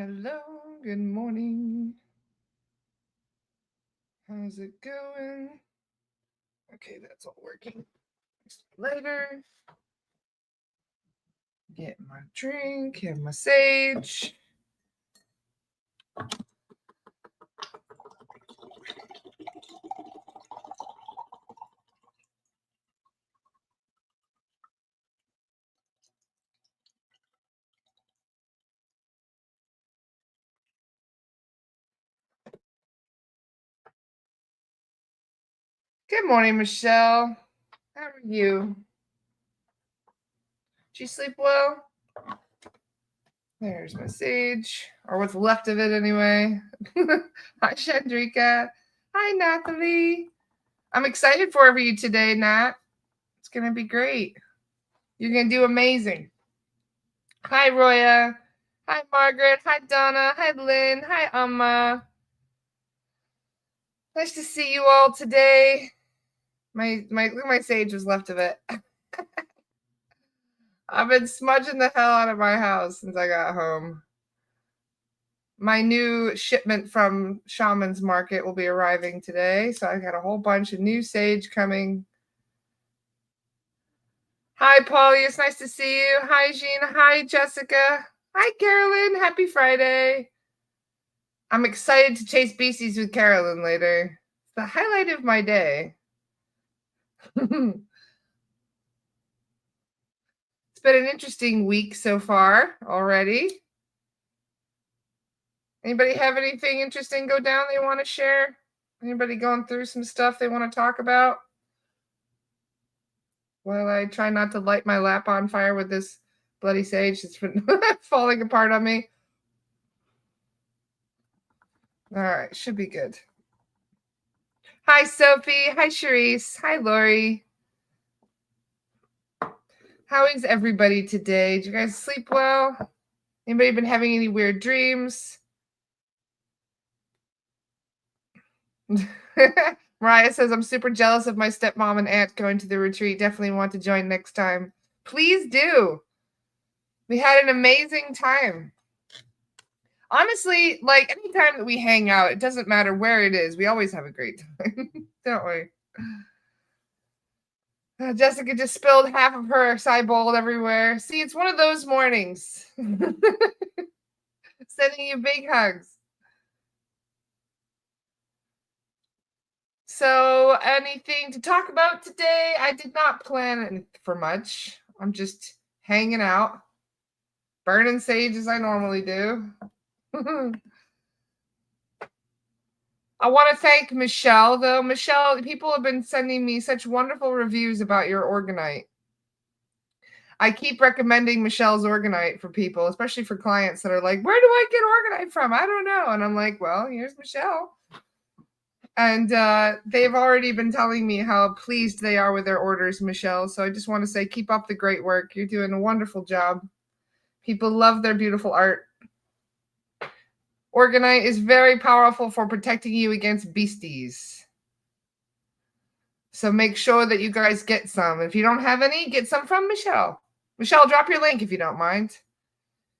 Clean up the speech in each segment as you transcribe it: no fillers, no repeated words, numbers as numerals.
Hello, good morning. How's it going? Okay, that's all working. Later. Get my drink, have my sage. Good morning, Michelle. How are you? Did you sleep well? There's my sage, or what's left of it anyway. Hi, Chandrika. Hi, Nathalie. I'm excited for you today, Nat. It's going to be great. You're going to do amazing. Hi, Roya. Hi, Margaret. Hi, Donna. Hi, Lynn. Hi, Amma. Nice to see you all today. My sage was left of it. I've been smudging the hell out of my house since I got home. My new shipment from Shaman's Market will be arriving today, so I got a whole bunch of new sage coming. Hi, Polly. It's nice to see you. Hi, Jean. Hi, Jessica. Hi, Carolyn. Happy Friday. I'm excited to chase beasties with Carolyn later. It's the highlight of my day. It's been an interesting week so far already. Anybody have anything interesting go down they want to share? Anybody going through some stuff they want to talk about? While I try not to light my lap on fire with this bloody sage that's been falling apart on me. All right, should be good. Hi, Sophie. Hi, Charisse. Hi, Lori. How is everybody today? Did you guys sleep well? Anybody been having any weird dreams? Mariah says, I'm super jealous of my stepmom and aunt going to the retreat. Definitely want to join next time. Please do. We had an amazing time. Honestly, like anytime that we hang out, it doesn't matter where it is. We always have a great time, don't we? Jessica just spilled half of her Cybold everywhere. See, it's one of those mornings. Sending you big hugs. So, anything to talk about today? I did not plan for much. I'm just hanging out, burning sage as I normally do. I want to thank Michelle, though. Michelle, people have been sending me such wonderful reviews about your Organite. I keep recommending Michelle's Organite for people, especially for clients that are like, where do I get Organite from? I don't know. And I'm like, well, here's Michelle. And they've already been telling me how pleased they are with their orders, Michelle. So I just want to say, keep up the great work. You're doing a wonderful job. People love their beautiful art. Organite is very powerful for protecting you against beasties. So make sure that you guys get some. If you don't have any, get some from Michelle. Michelle, drop your link if you don't mind.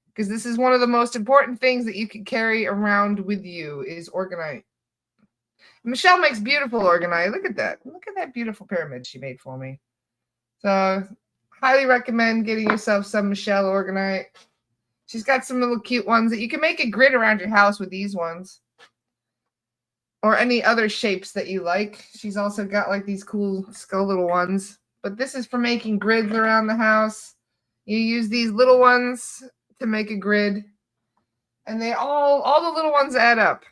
Because this is one of the most important things that you can carry around with you is Organite. Michelle makes beautiful Organite. Look at that. Look at that beautiful pyramid she made for me. So highly recommend getting yourself some Michelle Organite. She's got some little cute ones that you can make a grid around your house with these ones. Or any other shapes that you like. She's also got like these cool skull little ones. But this is for making grids around the house. You use these little ones to make a grid. And they all the little ones add up.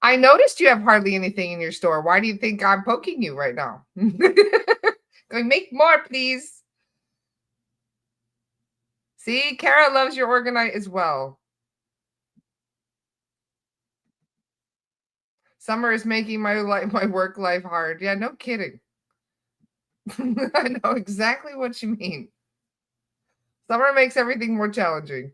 I noticed you have hardly anything in your store. Why do you think I'm poking you right now? Going, make more, please. See, Kara loves your Organite as well. Summer is making my work life hard. Yeah, no kidding. I know exactly what you mean. Summer makes everything more challenging.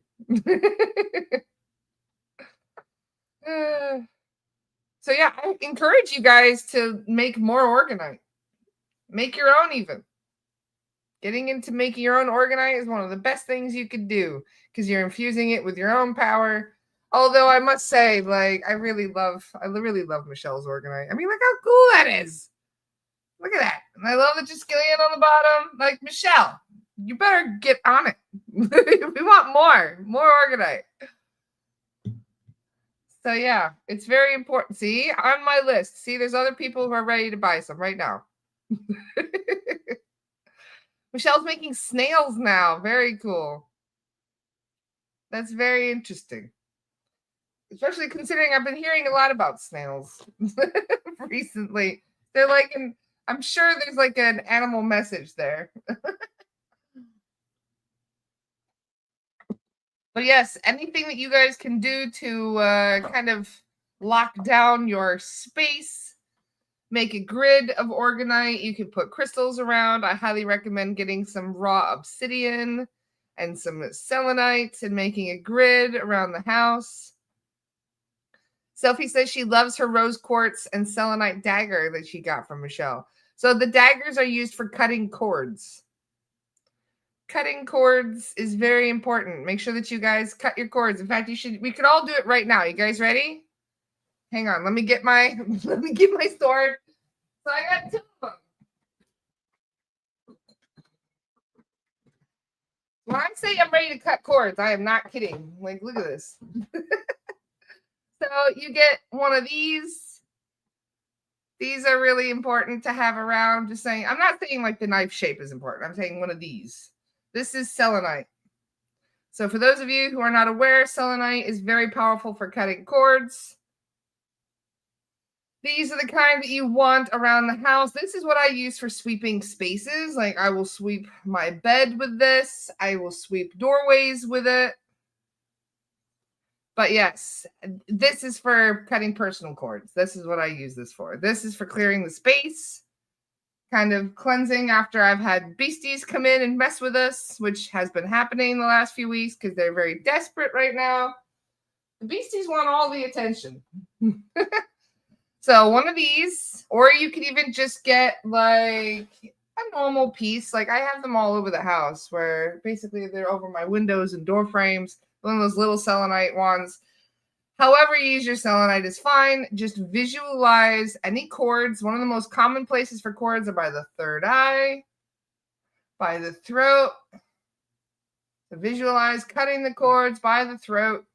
So yeah, I encourage you guys to make more Organite. Make your own even. Getting into making your own organite is one of the best things you could do because you're infusing it with your own power. Although I must say, like, I really love Michelle's organite. I mean, look how cool that is. Look at that. And I love the Jiskillion on the bottom. Like, Michelle, you better get on it. We want more organite. So yeah, it's very important. See, on my list. See, there's other people who are ready to buy some right now. Michelle's making snails now. Very cool. That's very interesting. Especially considering I've been hearing a lot about snails recently. They're like I'm sure there's like an animal message there. But yes, anything that you guys can do to kind of lock down your space, make a grid of organite. You can put crystals around. I highly recommend getting some raw obsidian and some selenite and making a grid around the house. Sophie says she loves her rose quartz and selenite dagger that she got from Michelle. So the daggers are used for cutting cords. Cutting cords is very important. Make sure that you guys cut your cords. In fact, we could all do it right now. You guys ready? Hang on. Let me get my sword. So I got 2 of them. When I say I'm ready to cut cords, I am not kidding. Like, look at this. So you get one of these. These are really important to have around. Just saying, I'm not saying like the knife shape is important. I'm saying one of these. This is selenite. So for those of you who are not aware, selenite is very powerful for cutting cords. These are the kind that you want around the house. This is what I use for sweeping spaces. Like I will sweep my bed with this. I will sweep doorways with it. But yes, this is for cutting personal cords. This is what I use this for. This is for clearing the space, kind of cleansing after I've had beasties come in and mess with us, which has been happening the last few weeks because they're very desperate right now. The beasties want all the attention. So one of these, or you could even just get like a normal piece. Like I have them all over the house where basically they're over my windows and door frames. One of those little selenite ones. However you use your selenite is fine. Just visualize any cords. One of the most common places for cords are by the third eye, by the throat. So visualize cutting the cords by the throat.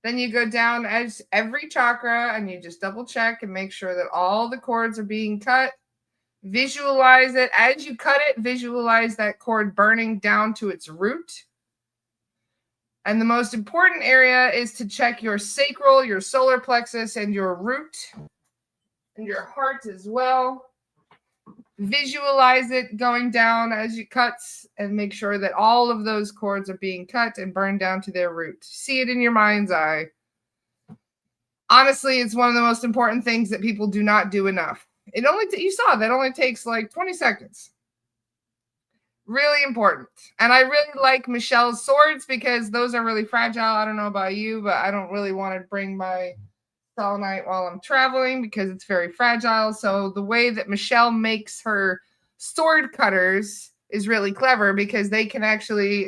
Then you go down as every chakra and you just double check and make sure that all the cords are being cut. Visualize it. As you cut it, visualize that cord burning down to its root. And the most important area is to check your sacral, your solar plexus, and your root, and your heart as well. Visualize it going down as you cut and make sure that all of those cords are being cut and burned down to their root. See it in your mind's eye. Honestly, it's one of the most important things that people do not do enough. You saw that only takes like 20 seconds. Really important. And I really like Michelle's swords because those are really fragile. I don't know about you, but I don't really want to bring my selenite while I'm traveling because it's very fragile. So the way that Michelle makes her sword cutters is really clever because they can actually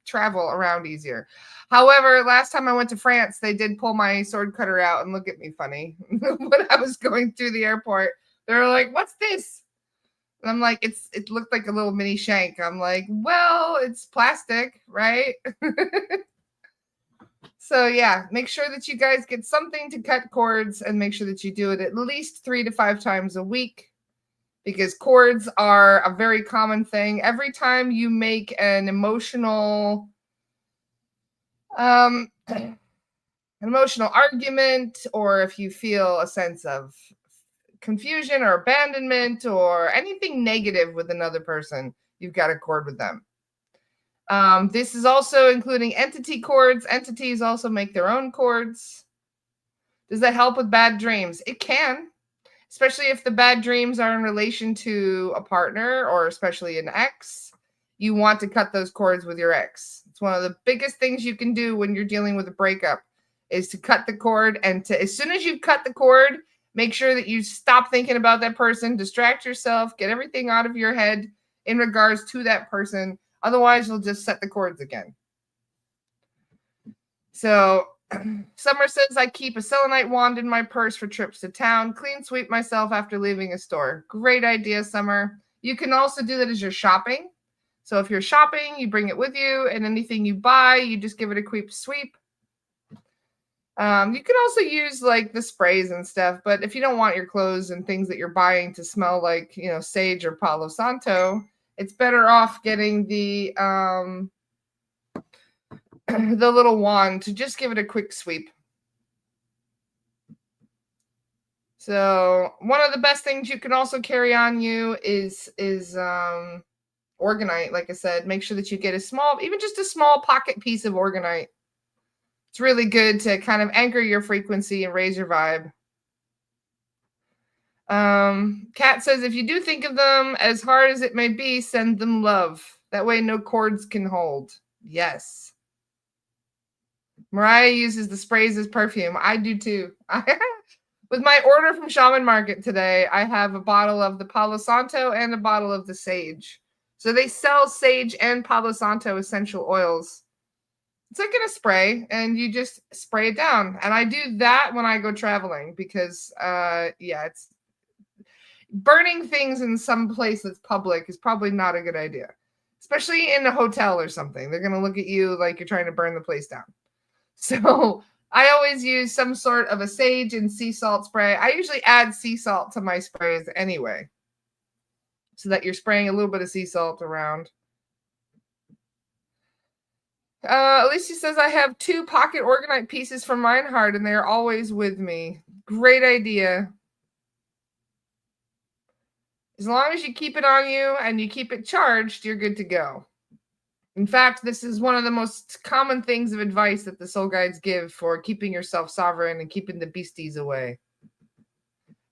travel around easier. However, last time I went to France, they did pull my sword cutter out and look at me funny when I was going through the airport. They were like, "What's this?" And I'm like, it looked like a little mini shank. I'm like, well, it's plastic, right? So yeah, make sure that you guys get something to cut cords and make sure that you do it at least 3 to 5 times a week because cords are a very common thing. Every time you make an emotional argument, or if you feel a sense of confusion or abandonment or anything negative with another person, you've got a cord with them. This is also including entity cords. Entities also make their own cords. Does that help with bad dreams? It can, especially if the bad dreams are in relation to a partner or especially an ex. You want to cut those cords with your ex. It's one of the biggest things you can do when you're dealing with a breakup is to cut the cord, and as soon as you cut the cord, make sure that you stop thinking about that person, distract yourself, get everything out of your head, in regards to that person. Otherwise, you'll just set the cords again. So Summer says, I keep a selenite wand in my purse for trips to town. Clean sweep myself after leaving a store. Great idea, Summer. You can also do that as you're shopping. So if you're shopping, you bring it with you, and anything you buy, you just give it a quick sweep. You can also use like the sprays and stuff, but if you don't want your clothes and things that you're buying to smell like, sage or Palo Santo, it's better off getting the the little wand to just give it a quick sweep. So one of the best things you can also carry on you is Organite. Like I said, make sure that you get even just a small pocket piece of Organite. It's really good to kind of anchor your frequency and raise your vibe. Kat says, if you do think of them, as hard as it may be, send them love. That way no cords can hold. Yes. Mariah uses the sprays as perfume. I do too. With my order from Shaman Market today, I have a bottle of the Palo Santo and a bottle of the sage. So they sell sage and Palo Santo essential oils. It's like in a spray, and you just spray it down. And I do that when I go traveling because, it's burning things in some place that's public is probably not a good idea, especially in a hotel or something. They're going to look at you like you're trying to burn the place down. So I always use some sort of a sage and sea salt spray. I usually add sea salt to my sprays anyway, so that you're spraying a little bit of sea salt around. Alicia says, I have 2 pocket Organite pieces from Meinhard, and they're always with me. Great idea. As long as you keep it on you and you keep it charged, you're good to go. In fact, this is one of the most common things of advice that the soul guides give for keeping yourself sovereign and keeping the beasties away.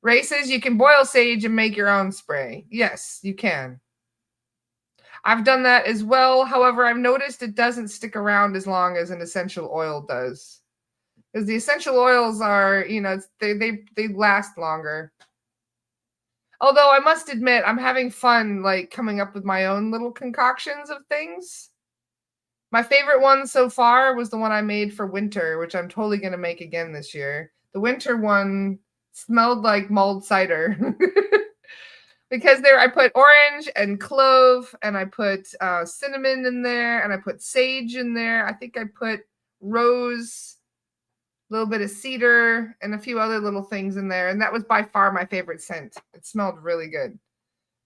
Ray says you can boil sage and make your own spray. Yes, you can. I've done that as well. However, I've noticed it doesn't stick around as long as an essential oil does. Because the essential oils are, they last longer. Although I must admit, I'm having fun like coming up with my own little concoctions of things. My favorite one so far was the one I made for winter, which I'm totally going to make again this year. The winter one smelled like mulled cider. Because I put orange and clove, and I put cinnamon in there, and I put sage in there. I think I put rose, a little bit of cedar, and a few other little things in there. And that was by far my favorite scent. It smelled really good.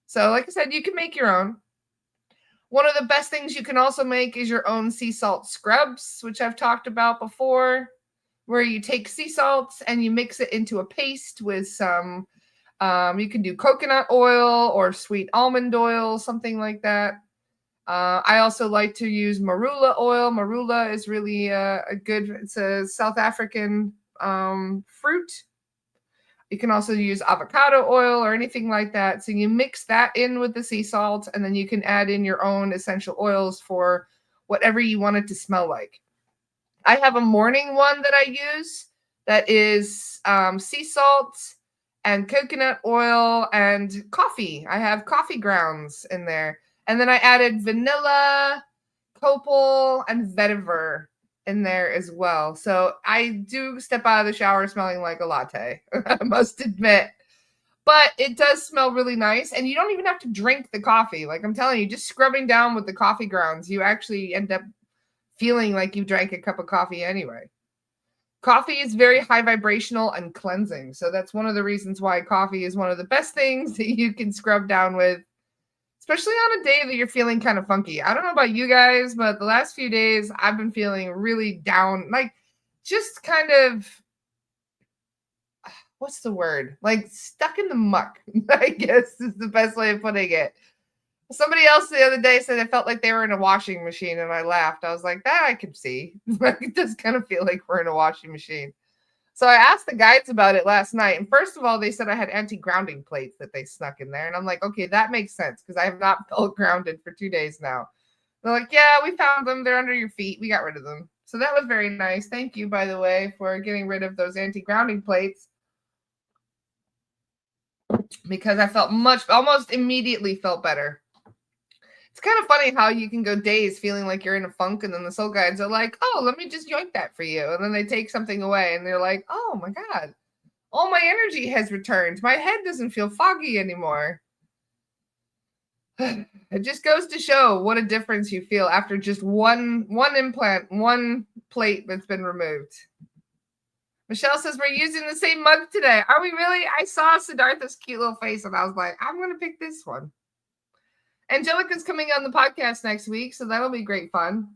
So like I said, you can make your own. One of the best things you can also make is your own sea salt scrubs, which I've talked about before, where you take sea salts and you mix it into a paste with some, you can do coconut oil or sweet almond oil, something like that. I also like to use marula oil. Marula is really it's a South African fruit. You can also use avocado oil or anything like that. So you mix that in with the sea salt, and then you can add in your own essential oils for whatever you want it to smell like. I have a morning one that I use that is sea salt and coconut oil and coffee. I have coffee grounds in there. And then I added vanilla, copal, and vetiver in there as well. So I do step out of the shower smelling like a latte, I must admit. But it does smell really nice. And you don't even have to drink the coffee. Like I'm telling you, just scrubbing down with the coffee grounds, you actually end up feeling like you drank a cup of coffee anyway. Coffee is very high vibrational and cleansing. So that's one of the reasons why coffee is one of the best things that you can scrub down with, especially on a day that you're feeling kind of funky. I don't know about you guys, but the last few days I've been feeling really down, like just kind of, what's the word? Like stuck in the muck, I guess is the best way of putting it. Somebody else the other day said it felt like they were in a washing machine, and I laughed. I was like, that I can see. It does kind of feel like we're in a washing machine. So I asked the guides about it last night. And first of all, they said I had anti-grounding plates that they snuck in there. And I'm like, okay, that makes sense because I have not felt grounded for 2 days now. They're like, yeah, we found them. They're under your feet. We got rid of them. So that was very nice. Thank you, by the way, for getting rid of those anti-grounding plates. Because I felt almost immediately felt better. It's kind of funny how you can go days feeling like you're in a funk, and then the soul guides are like, oh, let me just yoink that for you. And then they take something away and they're like, oh my God, all my energy has returned. My head doesn't feel foggy anymore. It just goes to show what a difference you feel after just one implant, one plate that's been removed. Michelle says, we're using the same mug today. Are we really? I saw Siddhartha's cute little face and I was like, I'm going to pick this one. Angelica's coming on the podcast next week, so that'll be great fun.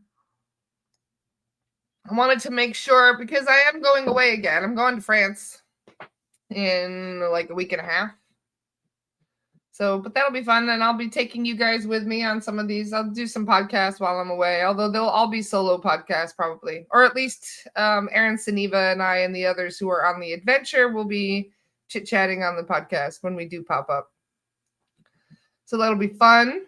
I wanted to make sure, because I am going away again. I'm going to France in like a week and a half. So, but that'll be fun, and I'll be taking you guys with me on some of these. I'll do some podcasts while I'm away, although they'll all be solo podcasts probably. Or at least Aaron Saniva and I and the others who are on the adventure will be chit-chatting on the podcast when we do pop up. So that'll be fun.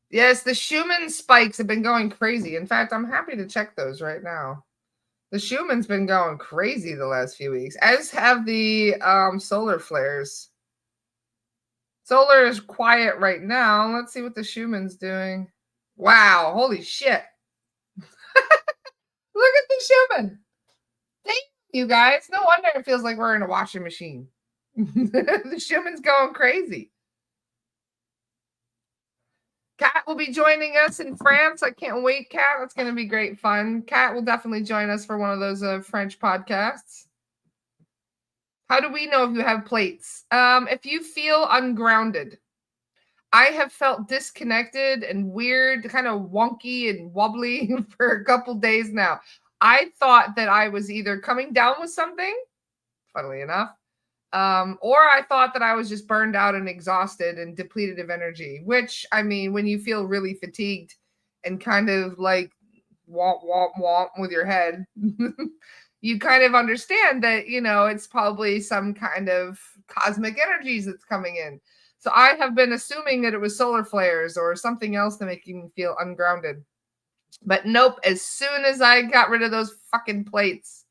Yes, the Schumann spikes have been going crazy. In fact, I'm happy to check those right now. The Schumann's been going crazy the last few weeks, as have the solar flares. Solar is quiet right now. Let's see what the Schumann's doing. Wow, holy shit. Look at the Schumann. Thank you, guys. No wonder it feels like we're in a washing machine. The Schumann's going crazy. Kat will be joining us in France. I can't wait, Kat. That's going to be great fun. Kat will definitely join us for one of those French podcasts. How do we know if you have plates? If you feel ungrounded. I have felt disconnected and weird, kind of wonky and wobbly for a couple days now. I thought that I was either coming down with something, funnily enough, or I thought that I was just burned out and exhausted and depleted of energy, which, I mean, when you feel really fatigued and kind of like womp, womp, womp with your head, you kind of understand that, you know, it's probably some kind of cosmic energies that's coming in. So I have been assuming that it was solar flares or something else to make me feel ungrounded. But nope, as soon as I got rid of those fucking plates,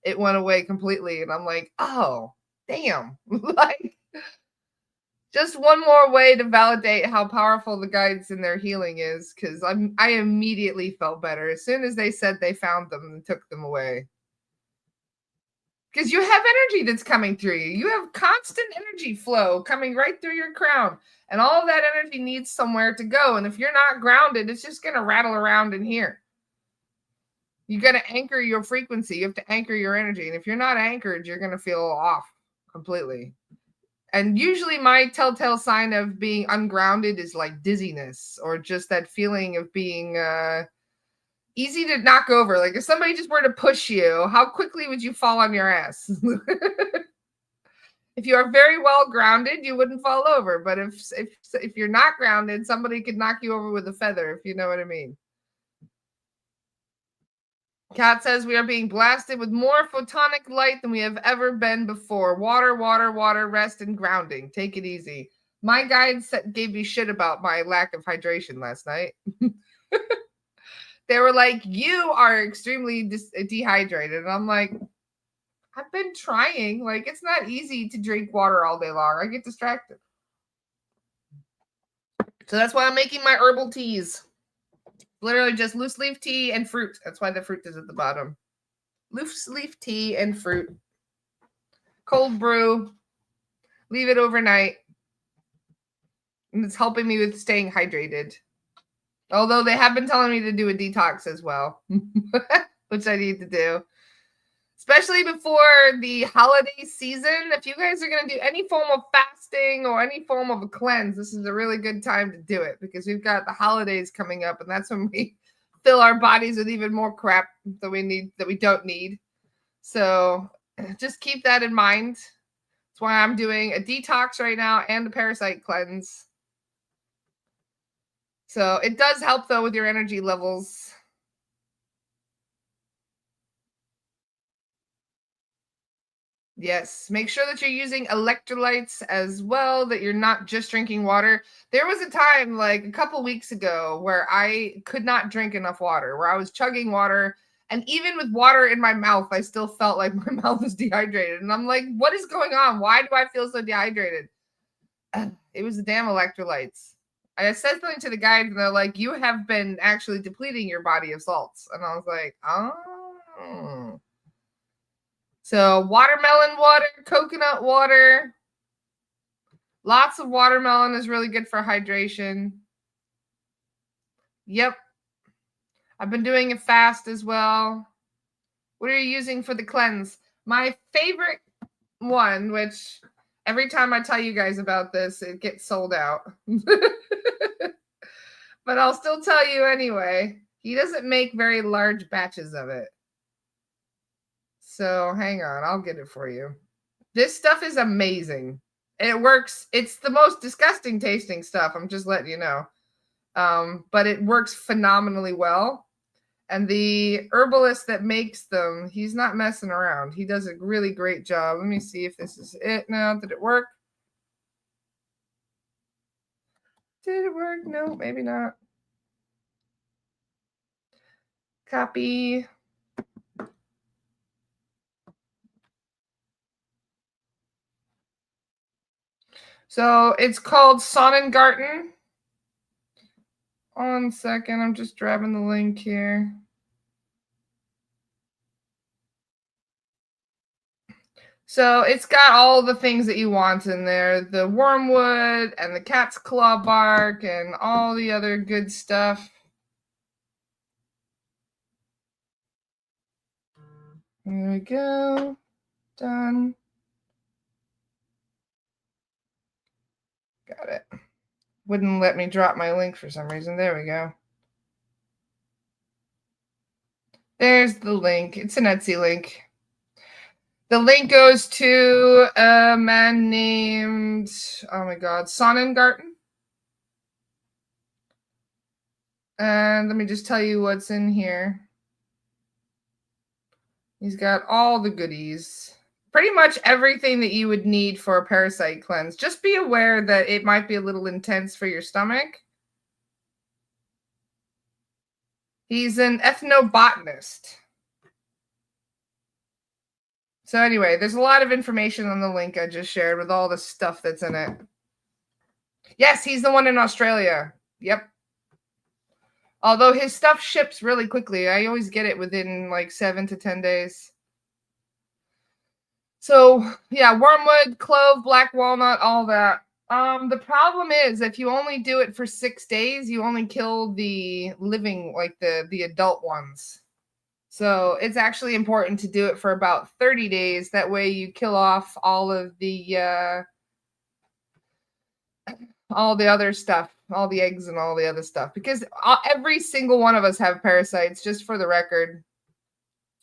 it went away completely. And I'm like, oh, damn. Like, just one more way to validate how powerful the guides in their healing is, because I immediately felt better as soon as they said they found them and took them away. Because you have energy that's coming through you. You have constant energy flow coming right through your crown. And all of that energy needs somewhere to go. And if you're not grounded, it's just going to rattle around in here. You got to anchor your frequency. You have to anchor your energy. And if you're not anchored, you're going to feel off completely. And usually my telltale sign of being ungrounded is like dizziness or just that feeling of being easy to knock over. Like if somebody just were to push you, how quickly would you fall on your ass? If you are very well grounded, you wouldn't fall over. But if you're not grounded, somebody could knock you over with a feather, if you know what I mean. Kat says we are being blasted with more photonic light than we have ever been before. Water, water, water, rest, and grounding. Take it easy. My guides gave me shit about my lack of hydration last night. They were like, you are extremely dehydrated. And I'm like, I've been trying. Like, it's not easy to drink water all day long. I get distracted. So that's why I'm making my herbal teas. Literally just loose leaf tea and fruit. That's why the fruit is at the bottom. Loose leaf tea and fruit. Cold brew. Leave it overnight. And it's helping me with staying hydrated. Although they have been telling me to do a detox as well, which I need to do. Especially before the holiday season. If you guys are going to do any form of fasting or any form of a cleanse, this is a really good time to do it because we've got the holidays coming up and that's when we fill our bodies with even more crap that we don't need. So just keep that in mind. That's why I'm doing a detox right now and a parasite cleanse. So it does help though with your energy levels. Yes, make sure that you're using electrolytes as well, that you're not just drinking water. There was a time like a couple weeks ago where I could not drink enough water, where I was chugging water. And even with water in my mouth, I still felt like my mouth was dehydrated. And I'm like, what is going on? Why do I feel so dehydrated? It was the damn electrolytes. I said something to the guys, and they're like, "You have been actually depleting your body of salts," and I was like, "Oh." So watermelon water, coconut water. Lots of watermelon is really good for hydration. Yep. I've been doing it fast as well. What are you using for the cleanse? My favorite one, which every time I tell you guys about this, it gets sold out. But I'll still tell you anyway. He doesn't make very large batches of it. So hang on, I'll get it for you. This stuff is amazing. It works. It's the most disgusting tasting stuff. I'm just letting you know. But it works phenomenally well. And the herbalist that makes them, he's not messing around. He does a really great job. Let me see if this is it now. Did it work? Did it work? No, maybe not. Copy. So it's called Sonnengarten. 1 second, I'm just grabbing the link here. So it's got all the things that you want in there. The wormwood and the cat's claw bark and all the other good stuff. There we go. Done. Got it. Wouldn't let me drop my link for some reason. There we go. There's the link. It's an Etsy link. The link goes to a man named, oh my God, Sonnengarten. And let me just tell you what's in here. He's got all the goodies. Pretty much everything that you would need for a parasite cleanse. Just be aware that it might be a little intense for your stomach. He's an ethnobotanist. So anyway, there's a lot of information on the link I just shared with all the stuff that's in it. Yes, he's the one in Australia. Yep. Although his stuff ships really quickly. I always get it within like 7 to 10 days. So yeah, wormwood, clove, black walnut, all that. The problem is if you only do it for 6 days, you only kill the living, like the adult ones. So it's actually important to do it for about 30 days. That way you kill off all of the other stuff, all the eggs and all the other stuff, because every single one of us have parasites, just for the record.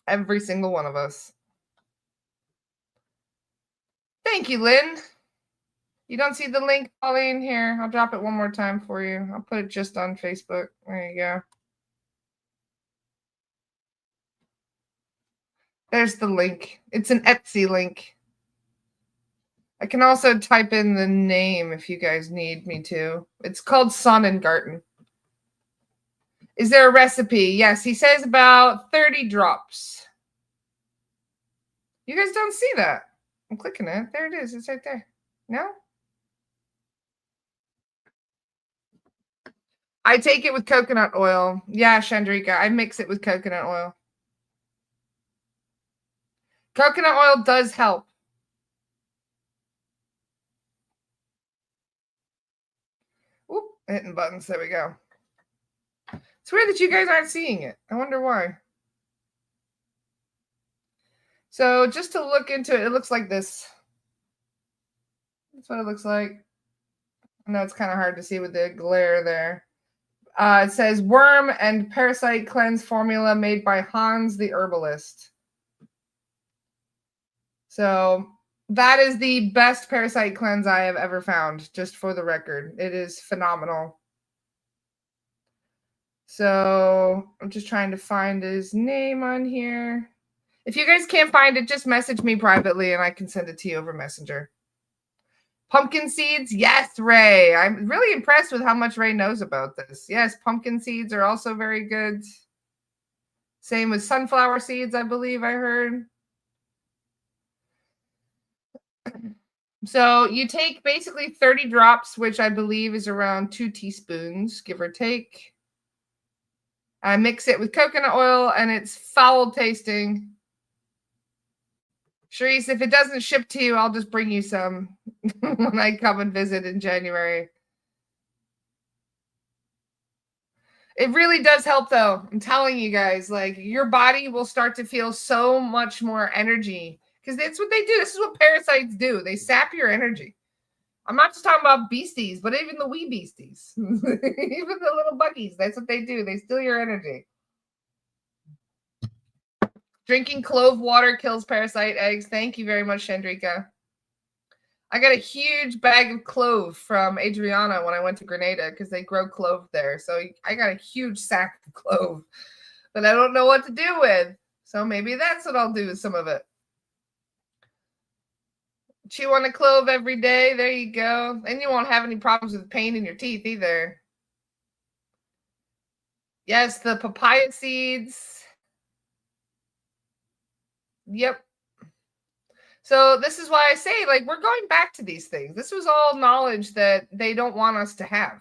Every single one of us. Thank you, Lynn. You don't see the link, Pauline? Here, I'll drop it one more time for you. I'll put it just on Facebook. There you go. There's the link. It's an Etsy link. I can also type in the name if you guys need me to. It's called Sonnengarten. Is there a recipe? Yes, he says about 30 drops. You guys don't see that. I'm clicking it. There it is. It's right there. No? I take it with coconut oil. Yeah, Chandrika, I mix it with coconut oil. Coconut oil does help. Oop, hitting buttons. There we go. It's weird that you guys aren't seeing it. I wonder why. So just to look into it, it looks like this. That's what it looks like. I know it's kind of hard to see with the glare there. It says worm and parasite cleanse formula made by Hans the herbalist. So that is the best parasite cleanse I have ever found, just for the record. It is phenomenal. So I'm just trying to find his name on here. If you guys can't find it, just message me privately and I can send it to you over Messenger. Pumpkin seeds. Yes, Ray. I'm really impressed with how much Ray knows about this. Yes, pumpkin seeds are also very good. Same with sunflower seeds, I believe I heard. So you take basically 30 drops, which I believe is around 2 teaspoons, give or take. I mix it with coconut oil, and it's foul tasting. Sharice, if it doesn't ship to you, I'll just bring you some when I come and visit in January. It really does help, though. I'm telling you guys, like, your body will start to feel so much more energy, because that's what they do. This is what parasites do. They sap your energy. I'm not just talking about beasties, but even the wee beasties, even the little buggies. That's what they do. They steal your energy. Drinking clove water kills parasite eggs. Thank you very much, Chandrika. I got a huge bag of clove from Adriana when I went to Grenada, because they grow clove there. So I got a huge sack of clove that I don't know what to do with. So maybe that's what I'll do with some of it. Chew on a clove every day. There you go. And you won't have any problems with pain in your teeth either. Yes, the papaya seeds. Yep. So this is why I say, like, we're going back to these things. This was all knowledge that they don't want us to have.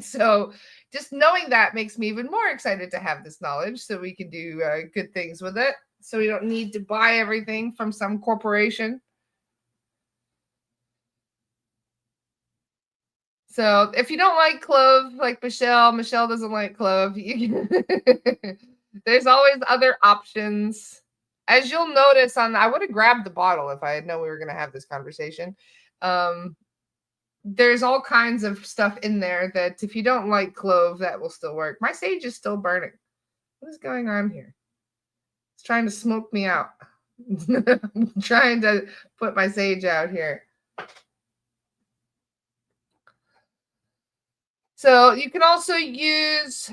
So just knowing that makes me even more excited to have this knowledge, so we can do good things with it. So we don't need to buy everything from some corporation. So if you don't like clove, like Michelle doesn't like clove. There's always other options. As you'll notice I would have grabbed the bottle if I had known we were going to have this conversation. There's all kinds of stuff in there that if you don't like clove, that will still work. My sage is still burning. What is going on here? It's trying to smoke me out. I'm trying to put my sage out here. So you can also use,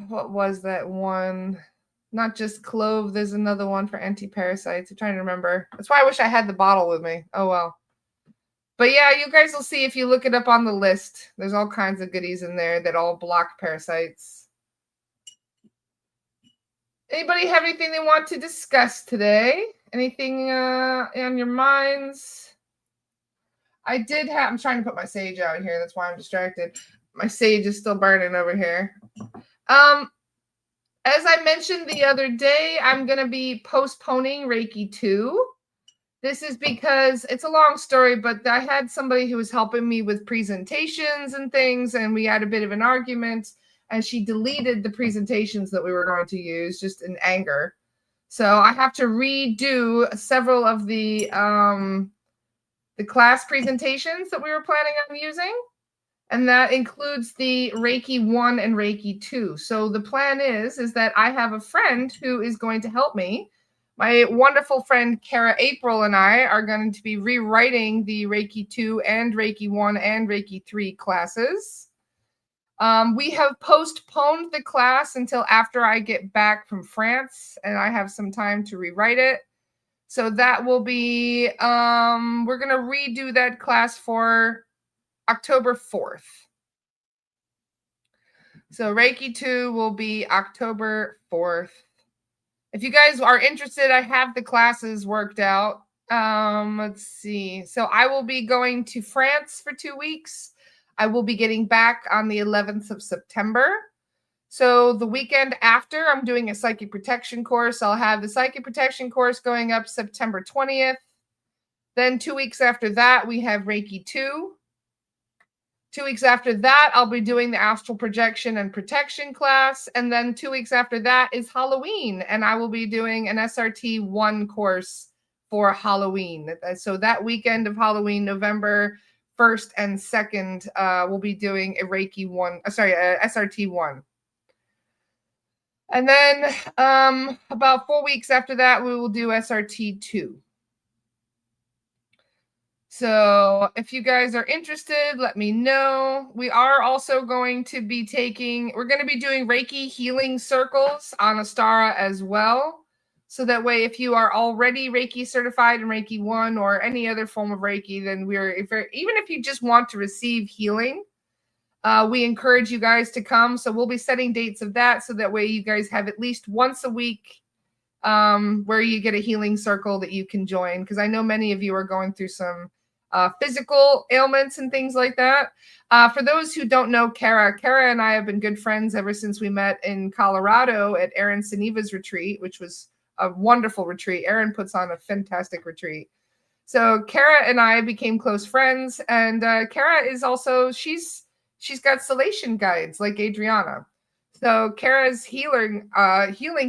what was that one? Not just clove. There's another one for anti-parasites. I'm trying to remember. That's why I wish I had the bottle with me. Oh, well. But yeah, you guys will see if you look it up on the list. There's all kinds of goodies in there that all block parasites. Anybody have anything they want to discuss today? Anything on your minds? I'm trying to put my sage out here. That's why I'm distracted. My sage is still burning over here. As I mentioned the other day, I'm going to be postponing Reiki 2. This is because it's a long story, but I had somebody who was helping me with presentations and things, and we had a bit of an argument, and she deleted the presentations that we were going to use just in anger. So I have to redo several of the class presentations that we were planning on using. And that includes the Reiki 1 and Reiki 2. So the plan is that I have a friend who is going to help me. My wonderful friend Kara April and I are going to be rewriting the Reiki 2 and Reiki 1 and Reiki 3 classes. We have postponed the class until after I get back from France and I have some time to rewrite it. So that will be, we're going to redo that class for October 4th. So Reiki 2 will be October 4th. If you guys are interested, I have the classes worked out. Let's see. So I will be going to France for 2 weeks. I will be getting back on the 11th of September. So the weekend after, I'm doing a psychic protection course. I'll have the psychic protection course going up September 20th. Then 2 weeks after that, we have Reiki 2. 2 weeks after that, I'll be doing the astral projection and protection class. And then 2 weeks after that is Halloween. And I will be doing an SRT 1 course for Halloween. So that weekend of Halloween, November 1st and 2nd, we'll be doing a Reiki 1, SRT 1. And then about 4 weeks after that, we will do SRT 2. So if you guys are interested, let me know. We are also going to be we're going to be doing Reiki healing circles on Astara as well. So that way, if you are already Reiki certified in Reiki 1 or any other form of Reiki, then even if you just want to receive healing, we encourage you guys to come. So we'll be setting dates of that. So that way you guys have at least once a week where you get a healing circle that you can join. Because I know many of you are going through some physical ailments and things like that. For those who don't know Kara and I have been good friends ever since we met in Colorado at Erin Saniva's retreat, which was a wonderful retreat. Erin puts on a fantastic retreat. So Kara and I became close friends, and Kara is also she's got salation guides like Adriana. So Kara's healing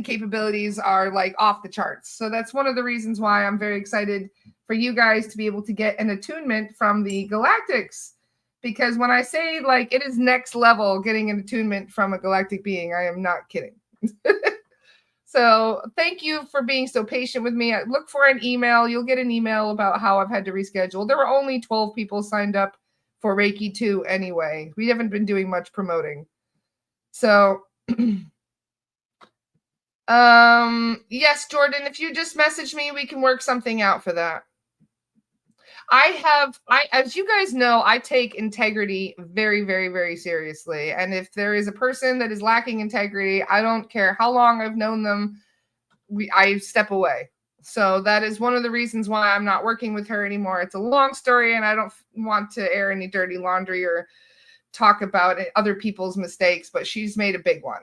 capabilities are like off the charts. So that's one of the reasons why I'm very excited for you guys to be able to get an attunement from the Galactics. Because when I say like it is next level getting an attunement from a galactic being, I am not kidding. So thank you for being so patient with me. Look for an email. You'll get an email about how I've had to reschedule. There were only 12 people signed up for Reiki 2 anyway. We haven't been doing much promoting. So, yes, Jordan, if you just message me, we can work something out for that. As you guys know, I take integrity very, very, very seriously. And if there is a person that is lacking integrity, I don't care how long I've known them, I step away. So that is one of the reasons why I'm not working with her anymore. It's a long story, and I don't want to air any dirty laundry or talk about other people's mistakes, but she's made a big one.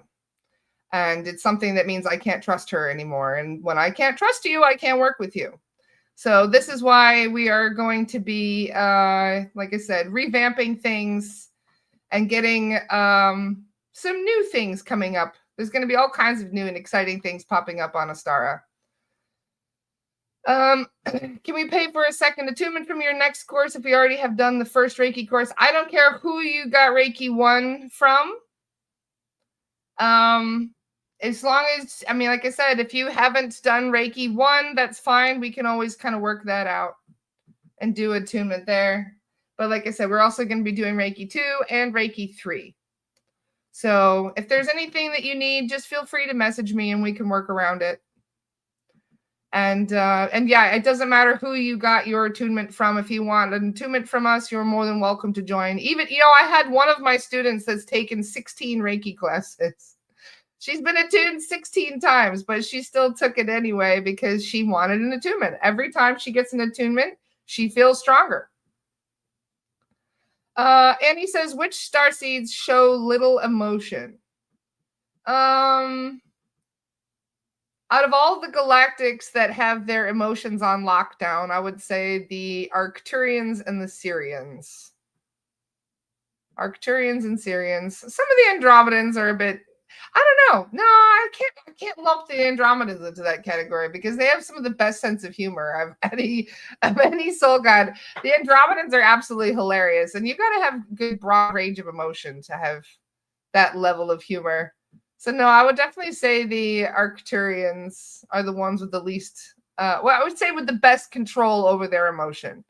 And it's something that means I can't trust her anymore. And when I can't trust you, I can't work with you. So this is why we are going to be, like I said, revamping things and getting some new things coming up. There's going to be all kinds of new and exciting things popping up on Astara. Can we pay for a second attunement from your next course if we already have done the first Reiki course? I don't care who you got Reiki 1 from. As long as, I mean, like I said, if you haven't done Reiki 1, that's fine. We can always kind of work that out and do attunement there. But like I said, we're also going to be doing Reiki 2 and Reiki 3. So if there's anything that you need, just feel free to message me and we can work around it. And yeah, it doesn't matter who you got your attunement from. If you want an attunement from us, you're more than welcome to join. Even, I had one of my students that's taken 16 Reiki classes. She's been attuned 16 times, but she still took it anyway because she wanted an attunement. Every time she gets an attunement, she feels stronger. Annie says, which star seeds show little emotion? Out of all the galactics that have their emotions on lockdown, I would say the Arcturians and the Syrians. Arcturians and Syrians. Some of the Andromedans are a bit, I don't know. No, I can't lump the Andromedans into that category because they have some of the best sense of humor of any soul god. The Andromedans are absolutely hilarious, and you got to have good broad range of emotion to have that level of humor. So no, I would definitely say the Arcturians are the ones with the least, I would say with the best control over their emotion.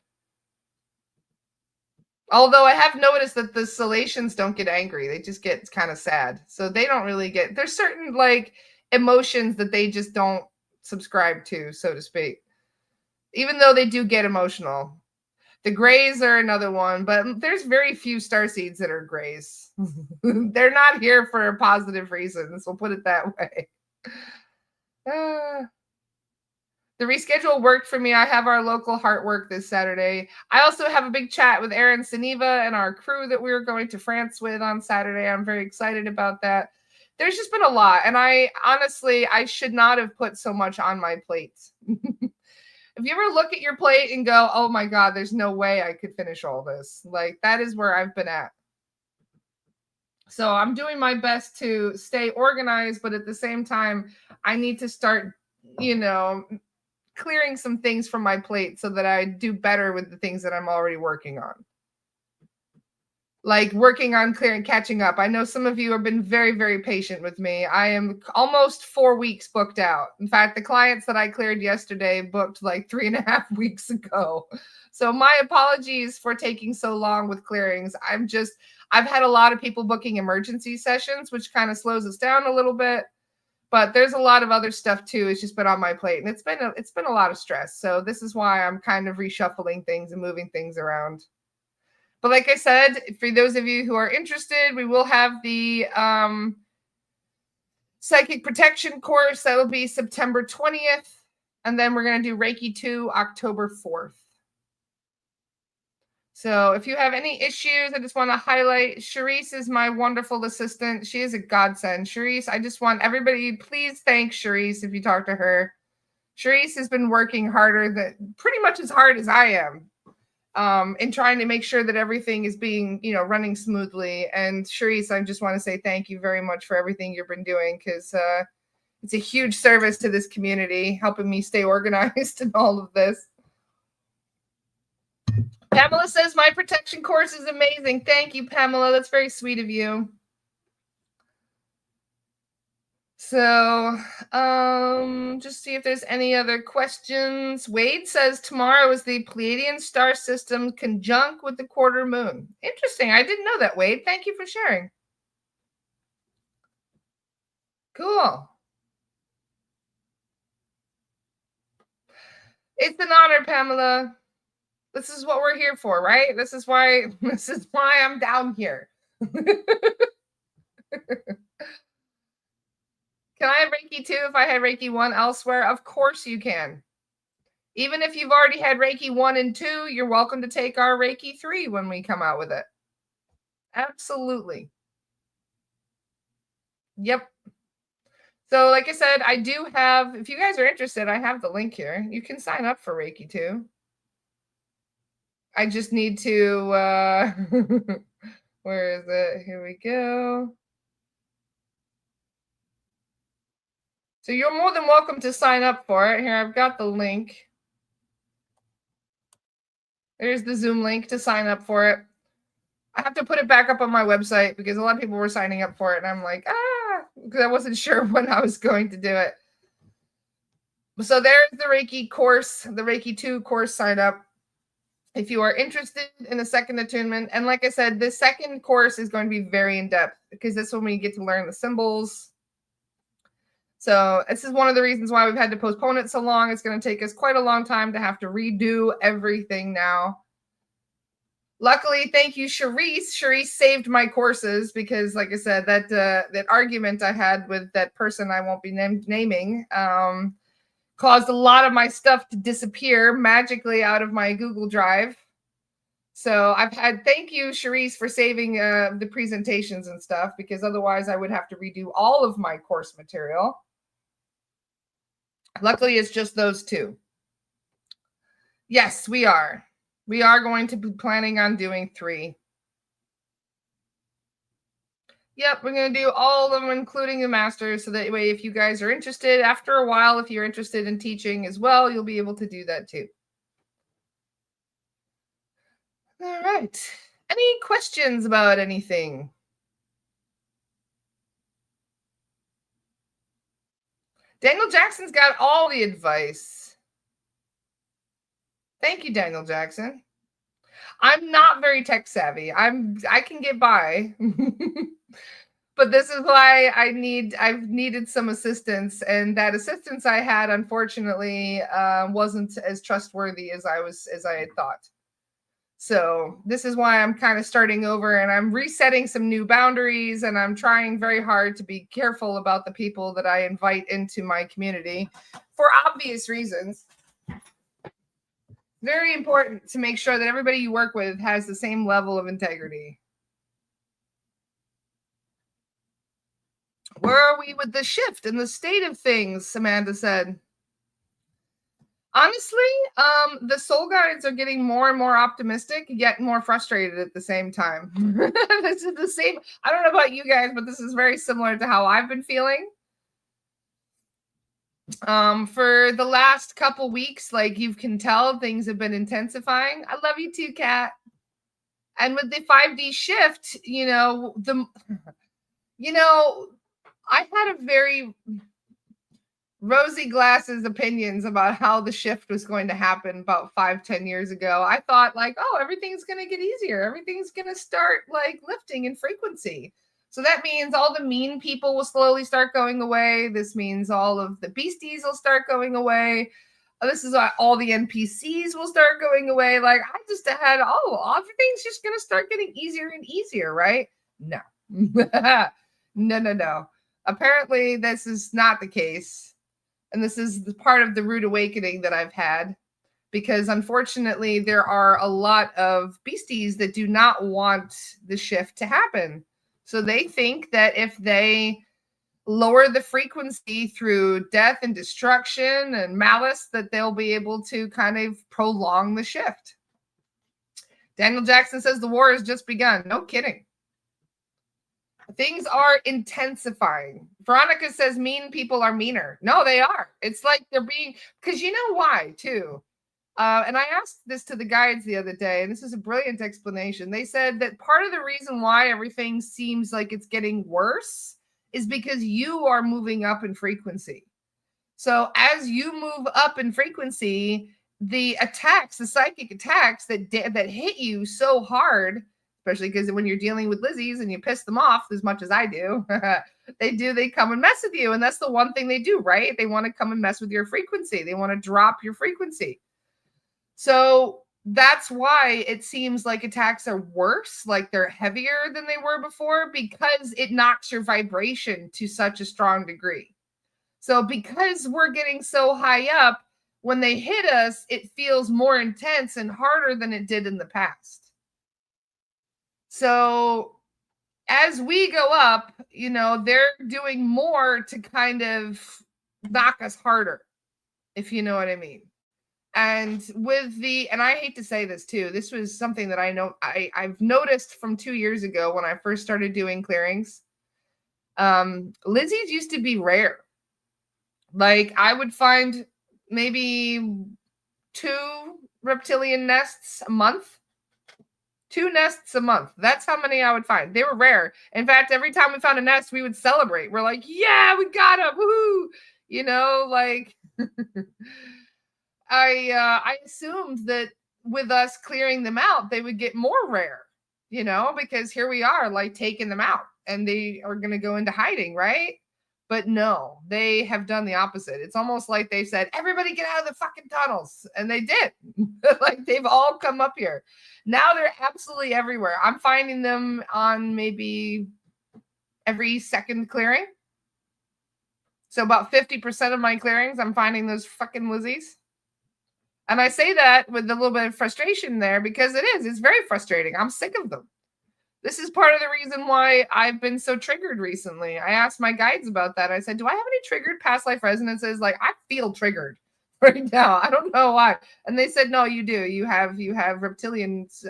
Although I have noticed that the Salations don't get angry. They just get kind of sad. So they don't really get, there's certain like emotions that they just don't subscribe to, so to speak. Even though they do get emotional. The Greys are another one, but there's very few starseeds that are Greys. They're not here for positive reasons. We'll put it that way. The reschedule worked for me. I have our local heart work this Saturday. I also have a big chat with Erin Saniva and our crew that we were going to France with on Saturday. I'm very excited about that. There's just been a lot. And I should not have put so much on my plate. If you ever look at your plate and go, oh my God, there's no way I could finish all this. Like, that is where I've been at. So I'm doing my best to stay organized, but at the same time, I need to start, clearing some things from my plate so that I do better with the things that I'm already working on. Like working on catching up. I know some of you have been very, very patient with me. I am almost 4 weeks booked out. In fact, the clients that I cleared yesterday booked like 3.5 weeks ago. So my apologies for taking so long with clearings. I've had a lot of people booking emergency sessions, which kind of slows us down a little bit. But there's a lot of other stuff too. It's just been on my plate, and it's been a lot of stress. So this is why I'm kind of reshuffling things and moving things around. But like I said, for those of you who are interested, we will have the psychic protection course. That'll be September 20th. And then we're going to do Reiki 2 October 4th. So if you have any issues, I just want to highlight Charisse is my wonderful assistant. She is a godsend. Charisse, I just want everybody, please thank Charisse if you talk to her. Charisse has been working harder than pretty much as hard as I am in trying to make sure that everything is being, running smoothly. And Charisse, I just want to say thank you very much for everything you've been doing, because it's a huge service to this community, helping me stay organized in all of this. Pamela says my protection course is amazing. Thank you, Pamela. That's very sweet of you. So, just see if there's any other questions. Wade says tomorrow is the Pleiadian star system conjunct with the quarter moon. Interesting. I didn't know that, Wade. Thank you for sharing. Cool. It's an honor, Pamela. This is what we're here for, right? This is why I'm down here. Can I have Reiki 2 if I had Reiki 1 elsewhere? Of course you can. Even if you've already had Reiki 1 and 2, you're welcome to take our Reiki 3 when we come out with it. Absolutely. Yep. So like I said, I do have, if you guys are interested, I have the link here. You can sign up for Reiki 2. I just need to, where is it? Here we go. So you're more than welcome to sign up for it. Here, I've got the link. There's the Zoom link to sign up for it. I have to put it back up on my website because a lot of people were signing up for it. And I'm like, because I wasn't sure when I was going to do it. So there's the Reiki course, the Reiki 2 course sign up. If you are interested in the second attunement, and like I said, this second course is going to be very in-depth because this is when we get to learn the symbols. So this is one of the reasons why we've had to postpone it so long. It's going to take us quite a long time to have to redo everything now. Luckily, thank you, Charisse. Charisse saved my courses because, like I said, that argument I had with that person I won't be naming caused a lot of my stuff to disappear magically out of my Google Drive. So thank you, Charisse, for saving the presentations and stuff, because otherwise I would have to redo all of my course material. Luckily, it's just those 2. Yes, we are. We are going to be planning on doing 3. Yep, we're going to do all of them, including the masters. So that way, if you guys are interested, after a while, if you're interested in teaching as well, you'll be able to do that too. All right. Any questions about anything? Daniel Jackson's got all the advice. Thank you, Daniel Jackson. I'm not very tech savvy. I can get by. But this is why I've needed some assistance, and that assistance I had, unfortunately, wasn't as trustworthy as I had thought. So this is why I'm kind of starting over, and I'm resetting some new boundaries, and I'm trying very hard to be careful about the people that I invite into my community for obvious reasons. Very important to make sure that everybody you work with has the same level of integrity. Where are we with the shift and the state of things? Amanda said. Honestly, the soul guides are getting more and more optimistic, yet more frustrated at the same time. This is the same. I don't know about you guys, but this is very similar to how I've been feeling. For the last couple weeks, like you can tell, things have been intensifying. I love you too, Kat. And with the 5D shift, I had a very rosy glasses opinions about how the shift was going to happen about 5-10 years ago. I thought like, oh, everything's going to get easier. Everything's going to start like lifting in frequency. So that means all the mean people will slowly start going away. This means all of the beasties will start going away. This is all the NPCs will start going away. Like I just had, everything's just going to start getting easier and easier, right? No. No. Apparently, this is not the case. And this is the part of the rude awakening that I've had. because unfortunately there are a lot of beasties that do not want the shift to happen. So they think that if they lower the frequency through death and destruction and malice, that they'll be able to kind of prolong the shift. Daniel Jackson says the war has just begun. No kidding. Things are intensifying. Veronica says mean people are meaner. No, they are. It's like they're being, because you know why, too. And I asked this to the guides the other day, and this is a brilliant explanation. They said that part of the reason why everything seems like it's getting worse is because you are moving up in frequency. So as you move up in frequency, the attacks, the psychic attacks that hit you so hard, especially because when you're dealing with Lizzies and you piss them off as much as I do, they come and mess with you. And that's the one thing they do, right? They want to come and mess with your frequency. They want to drop your frequency. So that's why it seems like attacks are worse, like they're heavier than they were before, because it knocks your vibration to such a strong degree. So because we're getting so high up, when they hit us, it feels more intense and harder than it did in the past. So as we go up, you know, they're doing more to kind of knock us harder, if you know what I mean. And and I hate to say this too, this was something that I've noticed from 2 years ago when I first started doing clearings. Lizzie's used to be rare. Like I would find maybe 2 reptilian nests a month. 2 nests a month. That's how many I would find. They were rare. In fact, every time we found a nest, we would celebrate. We're like, yeah, we got them. Woohoo! You know, like I assumed that with us clearing them out, they would get more rare, you know, because here we are like taking them out and they are going to go into hiding, right? But no, they have done the opposite. It's almost like they said, everybody get out of the fucking tunnels. And they did. Like they've all come up here. Now they're absolutely everywhere. I'm finding them on maybe every second clearing. So about 50% of my clearings, I'm finding those fucking Lizzies. And I say that with a little bit of frustration there because it's very frustrating. I'm sick of them. This is part of the reason why I've been so triggered recently. I asked my guides about that. I said, do I have any triggered past life resonances? Like I feel triggered right now. I don't know why. And they said, no, you do. You have reptilians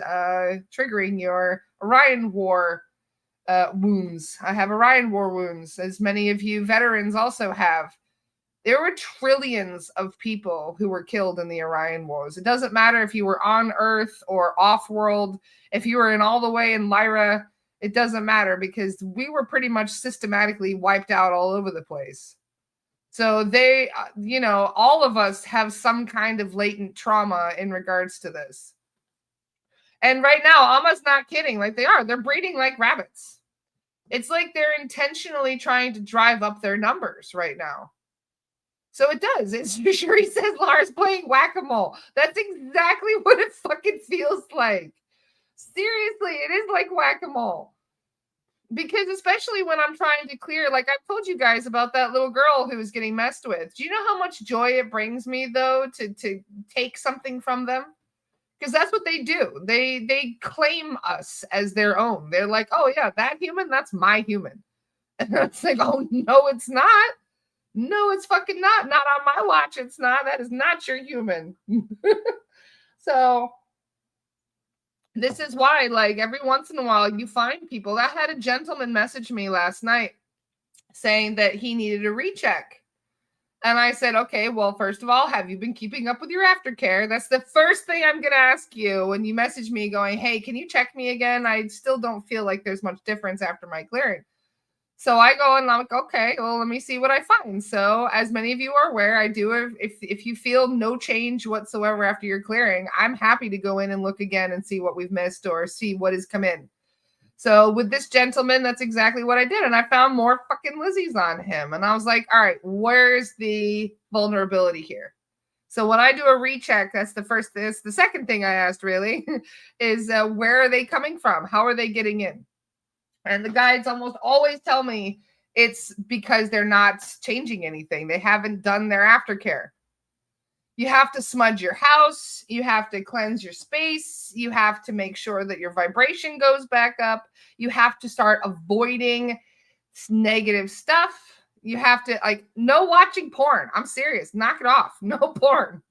triggering your Orion War wounds. I have Orion War wounds, as many of you veterans also have. There were trillions of people who were killed in the Orion Wars. It doesn't matter if you were on Earth or off-world. If you were all the way in Lyra, it doesn't matter because we were pretty much systematically wiped out all over the place. So they, you know, all of us have some kind of latent trauma in regards to this. And right now, Alma's not kidding. Like they're breeding like rabbits. It's like they're intentionally trying to drive up their numbers right now. So it does. It's Shuri says Lars playing whack-a-mole. That's exactly what it fucking feels like. Seriously, it is like whack-a-mole. Because especially when I'm trying to clear, like I've told you guys about that little girl who was getting messed with. Do you know how much joy it brings me though to take something from them? Because that's what they do. They claim us as their own. They're like, oh yeah, that human, that's my human. And it's like, oh no, it's not. No, it's fucking not. Not on my watch. It's not. That is not your human. So this is why, like, every once in a while you find people. I had a gentleman message me last night saying that he needed a recheck. And I said, okay, well, first of all, have you been keeping up with your aftercare? That's the first thing I'm going to ask you when you message me going, hey, can you check me again? I still don't feel like there's much difference after my clearing. So I go and I'm like, okay, well, let me see what I find. So as many of you are aware, I do, if you feel no change whatsoever after your clearing, I'm happy to go in and look again and see what we've missed or see what has come in. So with this gentleman, that's exactly what I did. And I found more fucking Lizzies on him. And I was like, all right, where's the vulnerability here? So when I do a recheck, that's the second thing I asked really is where are they coming from? How are they getting in? And the guides almost always tell me it's because they're not changing anything. They haven't done their aftercare. You have to smudge your house. You have to cleanse your space. You have to make sure that your vibration goes back up. You have to start avoiding negative stuff. You have to, like, no watching porn. I'm serious. Knock it off. No porn.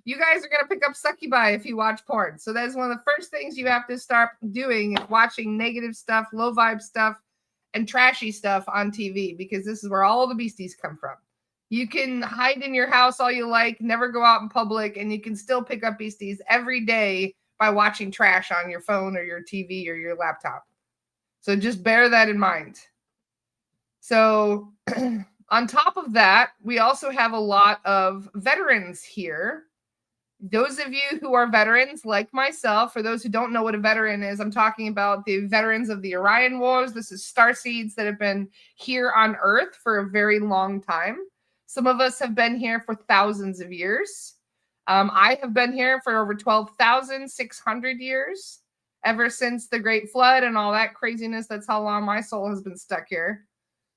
You guys are going to pick up succubi if you watch porn. So that's one of the first things you have to start doing, is watching negative stuff, low vibe stuff, and trashy stuff on TV, because this is where all the beasties come from. You can hide in your house all you like, never go out in public, and you can still pick up beasties every day by watching trash on your phone or your TV or your laptop. So just bear that in mind. So on top of that, we also have a lot of veterans here. Those of you who are veterans like myself, for those who don't know what a veteran is, I'm talking about the veterans of the Orion Wars. This is starseeds that have been here on Earth for a very long time. Some of us have been here for thousands of years. I have been here for over 12,600 years, ever since the Great Flood and all that craziness. That's how long my soul has been stuck here.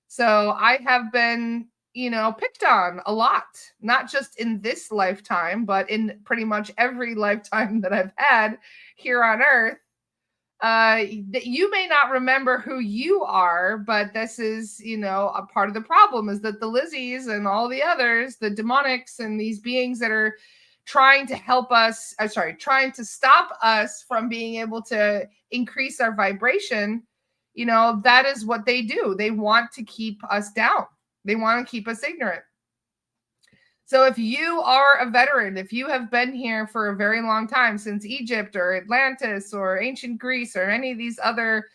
So I have been, picked on a lot, not just in this lifetime, but in pretty much every lifetime that I've had here on Earth. That you may not remember who you are, but this is, a part of the problem, is that the Lizzies and all the others, the demonics and these beings that are trying to help us, trying to stop us from being able to increase our vibration, that is what they do. They want to keep us down. They want to keep us ignorant. So if you are a veteran, if you have been here for a very long time, since Egypt or Atlantis or ancient Greece or any of these other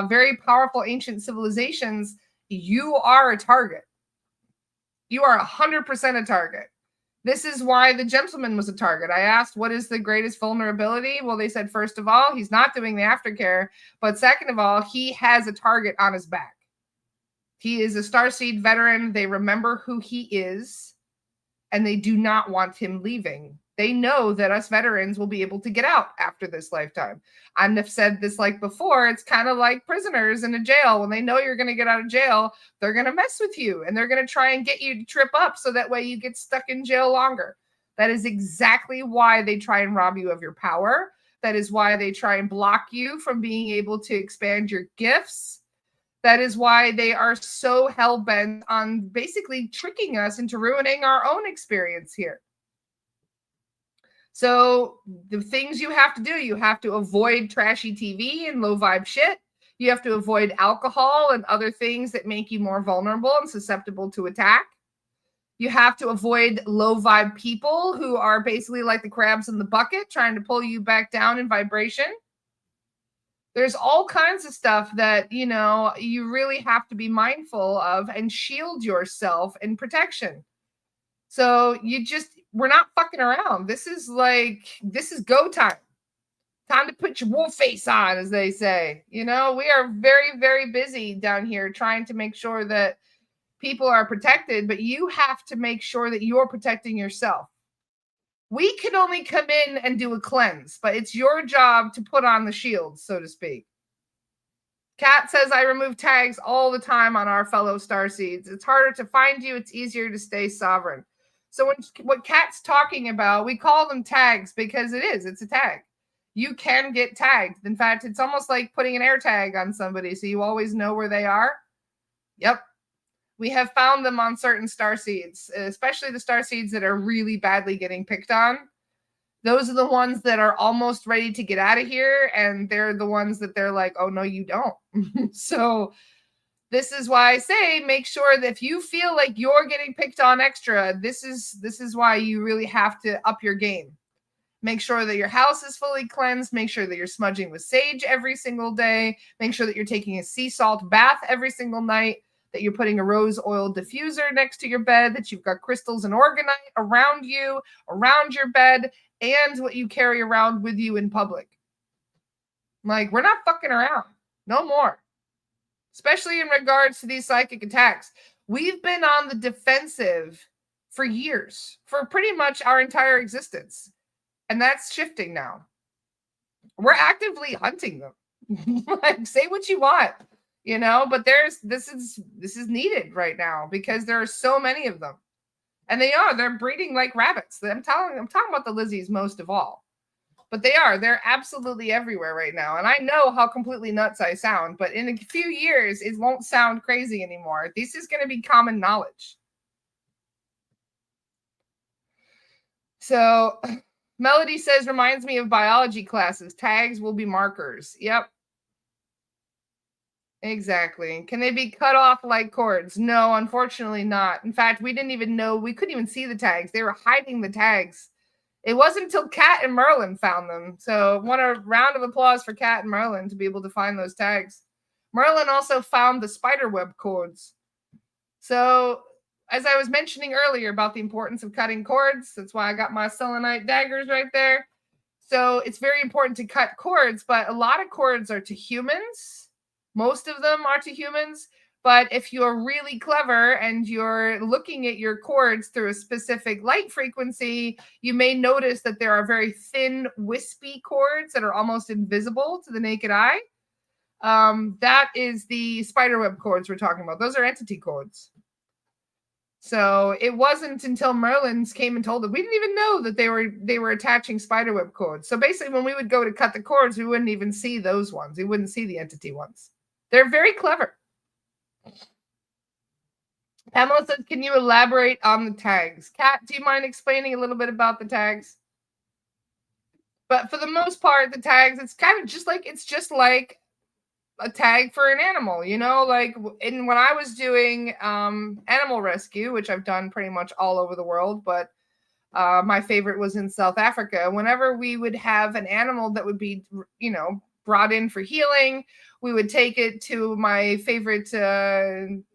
very powerful ancient civilizations, you are a target. You are 100% a target. This is why the gentleman was a target. I asked, what is the greatest vulnerability? Well, they said, first of all, he's not doing the aftercare. But second of all, he has a target on his back. He is a starseed veteran. They remember who he is, and they do not want him leaving. They know that us veterans will be able to get out after this lifetime. I've said this like before, it's kind of like prisoners in a jail. When they know you're going to get out of jail, they're going to mess with you, and they're going to try and get you to trip up so that way you get stuck in jail longer. That is exactly why they try and rob you of your power. That is why they try and block you from being able to expand your gifts. That is why they are so hell-bent on basically tricking us into ruining our own experience here. So the things you have to do, you have to avoid trashy TV and low vibe shit. You have to avoid alcohol and other things that make you more vulnerable and susceptible to attack. You have to avoid low vibe people who are basically like the crabs in the bucket, trying to pull you back down in vibration. There's all kinds of stuff that, you really have to be mindful of and shield yourself in protection. So we're not fucking around. This is go time. Time to put your wolf face on, as they say. We are very, very busy down here trying to make sure that people are protected, but you have to make sure that you're protecting yourself. We can only come in and do a cleanse, but it's your job to put on the shield, so to speak. Kat says, I remove tags all the time on our fellow starseeds. It's harder to find you. It's easier to stay sovereign. So what Kat's talking about, we call them tags because it's a tag. You can get tagged. In fact, it's almost like putting an air tag on somebody so you always know where they are. Yep. We have found them on certain starseeds, especially the starseeds that are really badly getting picked on. Those are the ones that are almost ready to get out of here, and they're the ones that they're like, oh, no, you don't. So this is why I say make sure that if you feel like you're getting picked on extra, this is why you really have to up your game. Make sure that your house is fully cleansed. Make sure that you're smudging with sage every single day. Make sure that you're taking a sea salt bath every single night, that you're putting a rose oil diffuser next to your bed, that you've got crystals and organite around you, around your bed, and what you carry around with you in public. Like, we're not fucking around. No more. Especially in regards to these psychic attacks. We've been on the defensive for years, for pretty much our entire existence. And that's shifting now. We're actively hunting them. Like, say what you want, but this is needed right now because there are so many of them. And they're breeding like rabbits. I'm talking about the lizzies most of all. But they're absolutely everywhere right now. And I know how completely nuts I sound, but in a few years, it won't sound crazy anymore. This is going to be common knowledge. So Melody says, reminds me of biology classes. Tags will be markers. Yep. Exactly. Can they be cut off like cords? No, unfortunately not. In fact, we didn't even know. We couldn't even see the tags. They were hiding the tags. It wasn't until Kat and Merlin found them. So want a round of applause for Kat and Merlin to be able to find those tags. Merlin also found the spider web cords. So as I was mentioning earlier about the importance of cutting cords, that's why I got my selenite daggers right there. So it's very important to cut cords, but a lot of cords are to humans. Most of them are to humans. But if you're really clever and you're looking at your cords through a specific light frequency, you may notice that there are very thin, wispy cords that are almost invisible to the naked eye. That is the spiderweb cords we're talking about. Those are entity cords. So it wasn't until Merlin's came and told them, we didn't even know that they were attaching spiderweb cords. So basically, when we would go to cut the cords, we wouldn't even see those ones. We wouldn't see the entity ones. They're very clever. Pamela says, can you elaborate on the tags? Kat, do you mind explaining a little bit about the tags? But for the most part, the tags, it's kind of just like a tag for an animal, you know, like when I was doing animal rescue, which I've done pretty much all over the world, but my favorite was in South Africa. Whenever we would have an animal that would be, you know, brought in for healing, we would take it to my favorite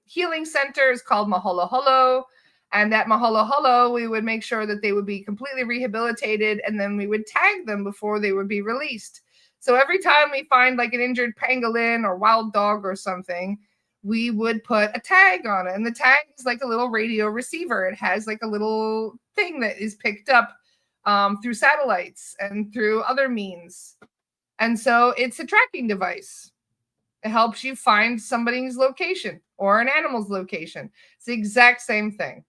healing centers called Maholo Holo. And at Maholo Holo, we would make sure that they would be completely rehabilitated, and then we would tag them before they would be released. So every time we find like an injured pangolin or wild dog or something, we would put a tag on it. And the tag is like a little radio receiver. It has like a little thing that is picked up through satellites and through other means. And so it's a tracking device. It helps you find somebody's location or an animal's location. It's the exact same thing.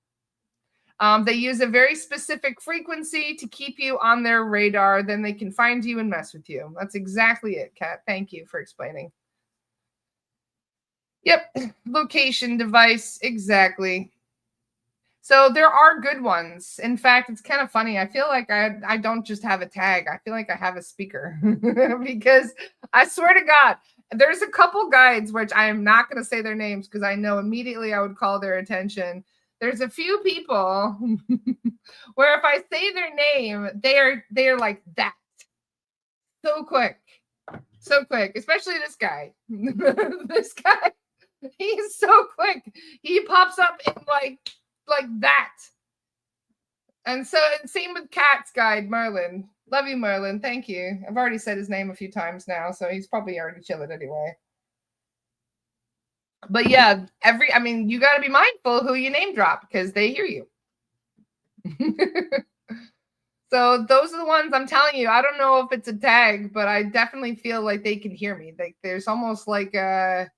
They use a very specific frequency to keep you on their radar. Then they can find you and mess with you. That's exactly it, Kat. Thank you for explaining. Yep. Location device. Exactly. So there are good ones. In fact, it's kind of funny. I feel like I don't just have a tag. I feel like I have a speaker because I swear to God, there's a couple guides, which I am not going to say their names because I know immediately I would call their attention. There's a few people where if I say their name, they are like that. So quick, especially this guy. This guy, he's so quick. He pops up in like that. And so same with Kat's guide, Merlin. Love you, Merlin. Thank you. I've already said his name a few times now, so he's probably already chilling anyway. But yeah, you got to be mindful who you name drop because they hear you. So those are the ones I'm telling you. I don't know if it's a tag, but I definitely feel like they can hear me. Like there's almost like I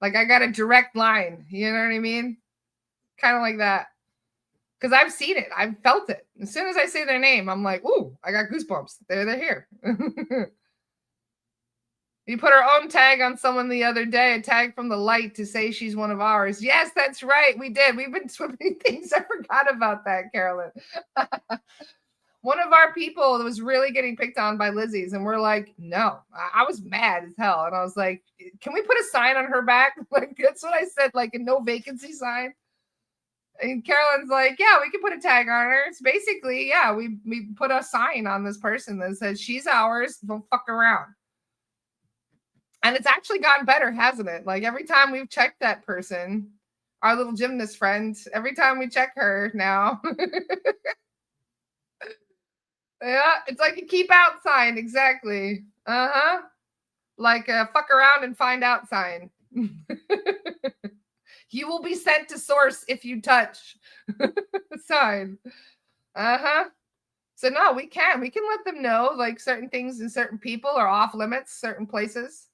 got a direct line. You know what I mean? Kind of like that. Because I've seen it. I've felt it. As soon as I say their name, I'm like, ooh, I got goosebumps. They're here. You put our own tag on someone the other day, a tag from the light to say she's one of ours. Yes, that's right. We did. We've been swimming things. I forgot about that, Carolyn. One of our people was really getting picked on by Lizzie's, and we're like, no. I was mad as hell. And I was like, can we put a sign on her back? Like, that's what I said, like a no vacancy sign. And Carolyn's like, yeah, we can put a tag on her. It's basically, yeah, we put a sign on this person that says she's ours. Don't fuck around. And it's actually gotten better, hasn't it? Like every time we've checked that person, our little gymnast friend, every time we check her now. Yeah, it's like a keep out sign. Exactly. Uh-huh. Like a fuck around and find out sign. You will be sent to source if you touch sign. Uh-huh. So no, we can let them know like certain things and certain people are off limits, certain places.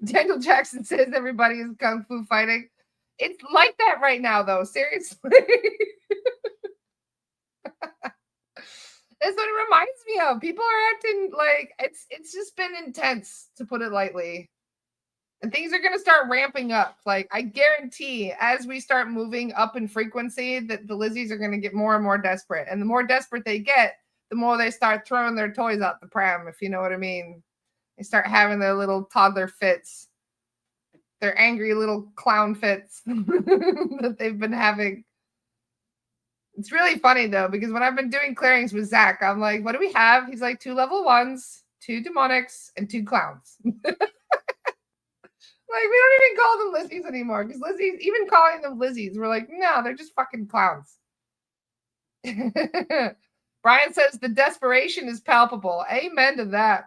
Daniel Jackson says everybody is kung fu fighting. It's like that right now, though. Seriously. That's what it reminds me of. People are acting like it's just been intense, to put it lightly. And things are going to start ramping up. Like, I guarantee as we start moving up in frequency that the Lizzies are going to get more and more desperate. And the more desperate they get, the more they start throwing their toys out the pram, if you know what I mean. They start having their little toddler fits, their angry little clown fits that they've been having. It's really funny, though, because when I've been doing clearings with Zach, I'm like, what do we have? He's like, 2 level 1s, 2 demonics, and 2 clowns. Like, we don't even call them Lizzies anymore, because Lizzies, even calling them Lizzies, we're like, no, they're just fucking clowns. Brian says the desperation is palpable. Amen to that.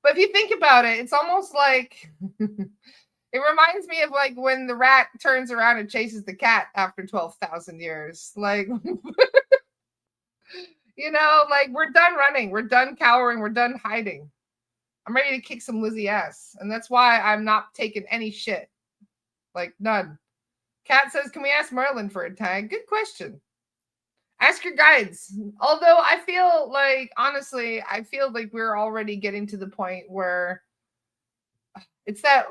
But if you think about it, it's almost like it reminds me of like when the rat turns around and chases the cat after 12,000 years. Like, you know, like, we're done running, we're done cowering, we're done hiding. I'm ready to kick some Lizzie ass. And that's why I'm not taking any shit. Like, none. Kat says, can we ask Merlin for a tag? Good question. Ask your guides. Although I feel like, honestly, I feel like we're already getting to the point where it's that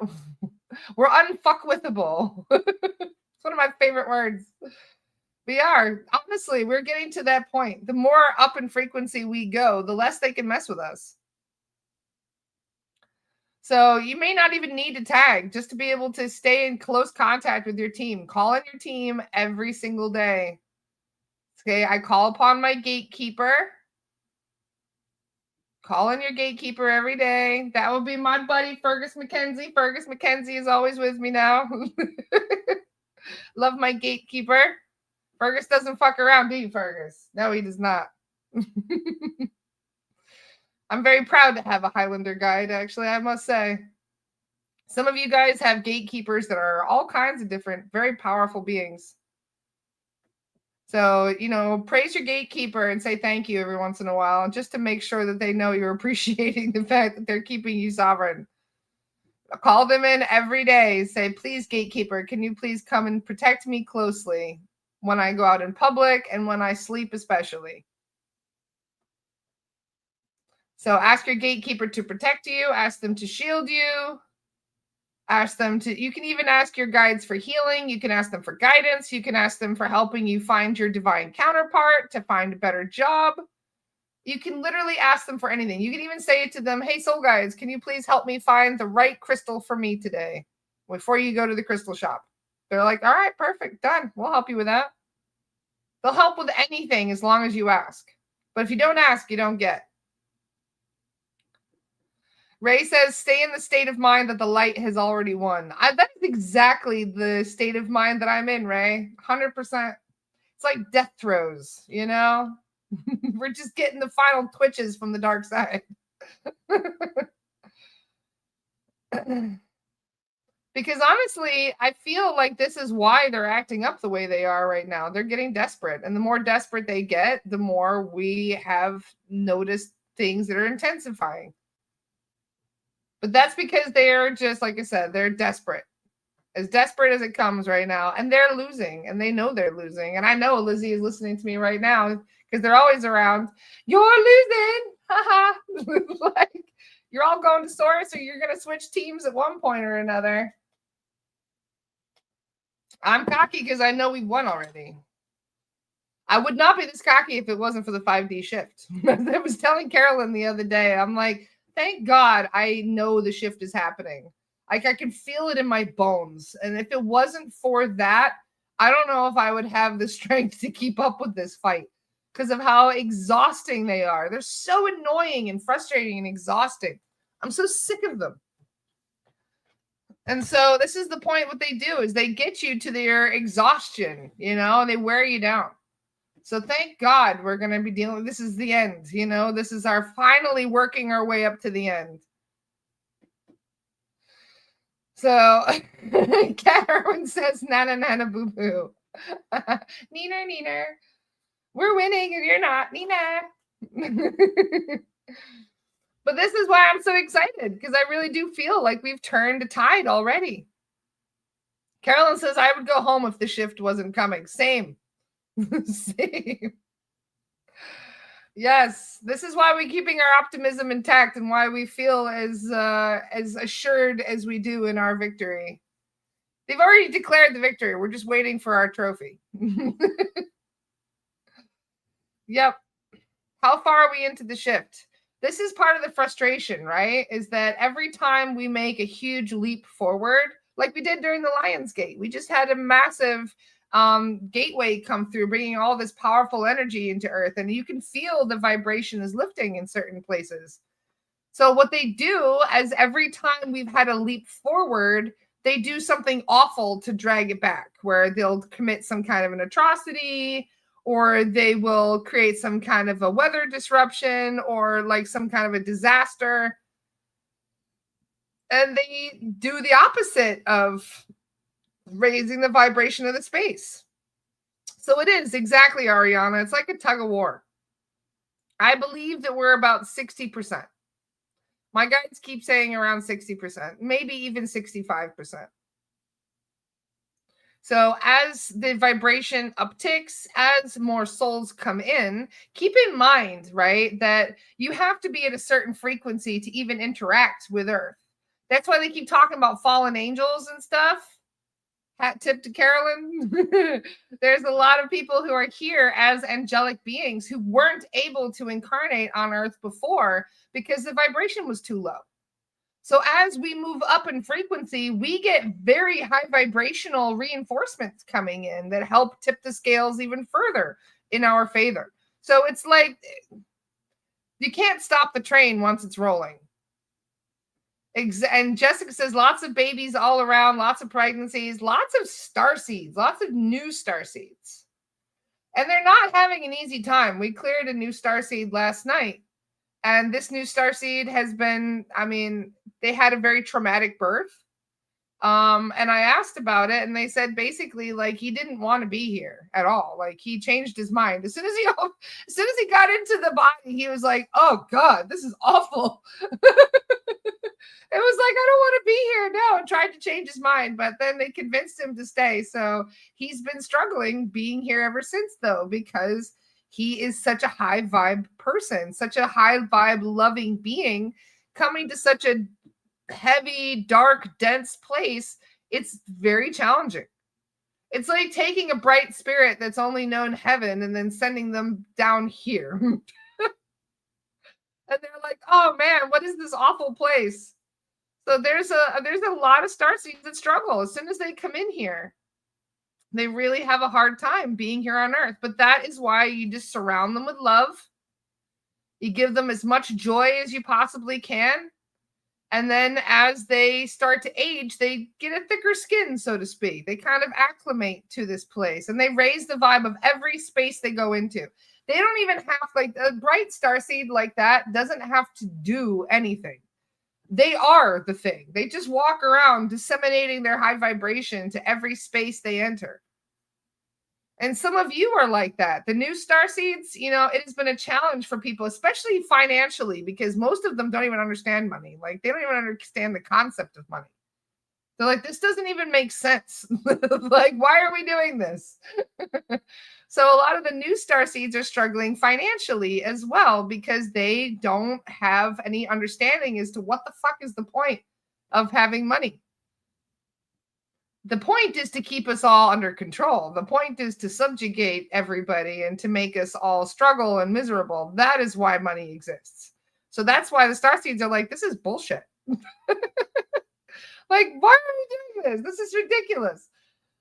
we're unfuckwithable. It's one of my favorite words. We are. Honestly, we're getting to that point. The more up in frequency we go, the less they can mess with us. So you may not even need to tag just to be able to stay in close contact with your team. Call in your team every single day. Okay, I call upon my gatekeeper. Call in your gatekeeper every day. That will be my buddy, Fergus McKenzie. Fergus McKenzie is always with me now. Love my gatekeeper. Fergus doesn't fuck around, do you, Fergus? No, he does not. I'm very proud to have a Highlander guide, actually, I must say. Some of you guys have gatekeepers that are all kinds of different, very powerful beings. So, you know, praise your gatekeeper and say thank you every once in a while, just to make sure that they know you're appreciating the fact that they're keeping you sovereign. Call them in every day. Say, please, gatekeeper, can you please come and protect me closely when I go out in public and when I sleep especially. So ask your gatekeeper to protect you. Ask them to shield you. Ask them to, you can even ask your guides for healing. You can ask them for guidance. You can ask them for helping you find your divine counterpart, to find a better job. You can literally ask them for anything. You can even say to them, hey, soul guides, can you please help me find the right crystal for me today before you go to the crystal shop? They're like, all right, perfect, done. We'll help you with that. They'll help with anything as long as you ask. But if you don't ask, you don't get. Ray says, stay in the state of mind that the light has already won. That is exactly the state of mind that I'm in, Ray. 100%. It's like death throes, you know? We're just getting the final twitches from the dark side. Because honestly, I feel like this is why they're acting up the way they are right now. They're getting desperate. And the more desperate they get, the more we have noticed things that are intensifying. But that's because they're just, like I said, they're desperate. As desperate as it comes right now. And they're losing. And they know they're losing. And I know Lizzie is listening to me right now because they're always around. You're losing. Haha. Like, you're all going to Source, or you're going to switch teams at one point or another. I'm cocky because I know we won already. I would not be this cocky if it wasn't for the 5D shift. I was telling Carolyn the other day, I'm like, thank God I know the shift is happening. Like, I can feel it in my bones. And if it wasn't for that, I don't know if I would have the strength to keep up with this fight because of how exhausting they are. They're so annoying and frustrating and exhausting. I'm so sick of them. And so this is the point. What they do is they get you to their exhaustion, you know, and they wear you down. So thank God we're going to be dealing with this. Is the end, you know, this is our finally working our way up to the end. So Karen says, nana, nana, boo, boo. Neener, neener. We're winning and you're not, Nina. But this is why I'm so excited, because I really do feel like we've turned a tide already. Carolyn says, I would go home if the shift wasn't coming. Same. Same. Yes, this is why we're keeping our optimism intact and why we feel as assured as we do in our victory. They've already declared the victory. We're just waiting for our trophy. Yep. How far are we into the shift? This is part of the frustration, right? Is that every time we make a huge leap forward, like we did during the Lions Gate, we just had a massive gateway come through, bringing all this powerful energy into Earth, and you can feel the vibration is lifting in certain places. So what they do is every time we've had a leap forward, they do something awful to drag it back, where they'll commit some kind of an atrocity, or they will create some kind of a weather disruption, or like some kind of a disaster. And they do the opposite of raising the vibration of the space. So it is exactly, Ariana. It's like a tug of war. I believe that we're about 60%. My guides keep saying around 60%, maybe even 65%. So as the vibration upticks, as more souls come in, keep in mind, right, that you have to be at a certain frequency to even interact with Earth. That's why they keep talking about fallen angels and stuff. Hat tip to Carolyn. There's a lot of people who are here as angelic beings who weren't able to incarnate on Earth before because the vibration was too low. So as we move up in frequency, we get very high vibrational reinforcements coming in that help tip the scales even further in our favor. So it's like you can't stop the train once it's rolling. And Jessica says lots of babies all around, lots of pregnancies, lots of star seeds, lots of new star seeds. And they're not having an easy time. We cleared a new star seed last night. And this new star seed has been, I mean, they had a very traumatic birth. And I asked about it, and they said basically like he didn't want to be here at all. Like he changed his mind as soon as he got into the body. He was like, "Oh God, this is awful." It was like, I don't want to be here now, and tried to change his mind, but then they convinced him to stay. So he's been struggling being here ever since, though, because he is such a high vibe person, such a high vibe loving being, coming to such a heavy, dark, dense place. It's very challenging. It's like taking a bright spirit that's only known heaven and then sending them down here. And they're like, oh man, what is this awful place? So there's a lot of starseeds that struggle as soon as they come in here. They really have a hard time being here on Earth. But that is why you just surround them with love. You give them as much joy as you possibly can. And then as they start to age, they get a thicker skin, so to speak. They kind of acclimate to this place, and they raise the vibe of every space they go into. They don't even have, like, a bright starseed like that doesn't have to do anything. They are the thing. They just walk around disseminating their high vibration to every space they enter. And some of you are like that. The new star seeds, you know, it has been a challenge for people, especially financially, because most of them don't even understand money. Like they don't even understand the concept of money. They're like, this doesn't even make sense. Like, why are we doing this? So a lot of the new star seeds are struggling financially as well because they don't have any understanding as to what the fuck is the point of having money. The point is to keep us all under control. The point is to subjugate everybody and to make us all struggle and miserable. That is why money exists. So that's why the starseeds are like, this is bullshit. Like, why are we doing this? This is ridiculous.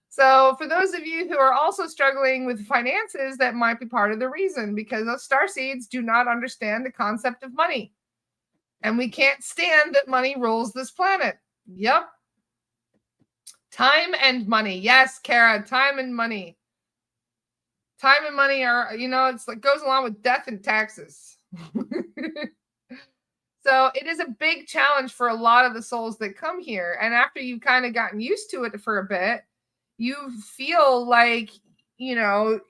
So for those of you who are also struggling with finances, that might be part of the reason, because those starseeds do not understand the concept of money. And we can't stand that money rules this planet. Yep. Time and money. Yes, Kara, time and money. Time and money are, you know, it's like goes along with death and taxes. So it is a big challenge for a lot of the souls that come here. And after you've kind of gotten used to it for a bit, you feel like, you know,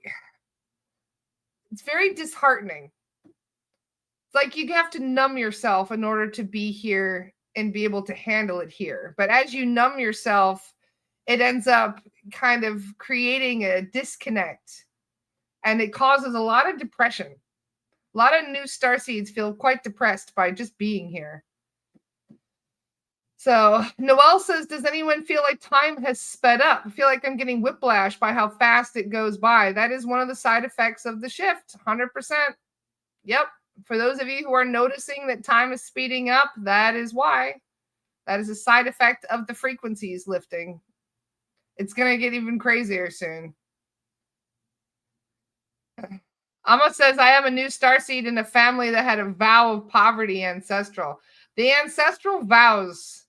it's very disheartening. It's like you have to numb yourself in order to be here and be able to handle it here. But as you numb yourself, it ends up kind of creating a disconnect, and it causes a lot of depression. A lot of new starseeds feel quite depressed by just being here. So Noel says, does anyone feel like time has sped up? I feel like I'm getting whiplash by how fast it goes by. That is one of the side effects of the shift. 100%. Yep. For those of you who are noticing that time is speeding up, that is why. That is a side effect of the frequencies lifting. It's going to get even crazier soon. Amma says, I am a new starseed in a family that had a vow of poverty ancestral. The ancestral vows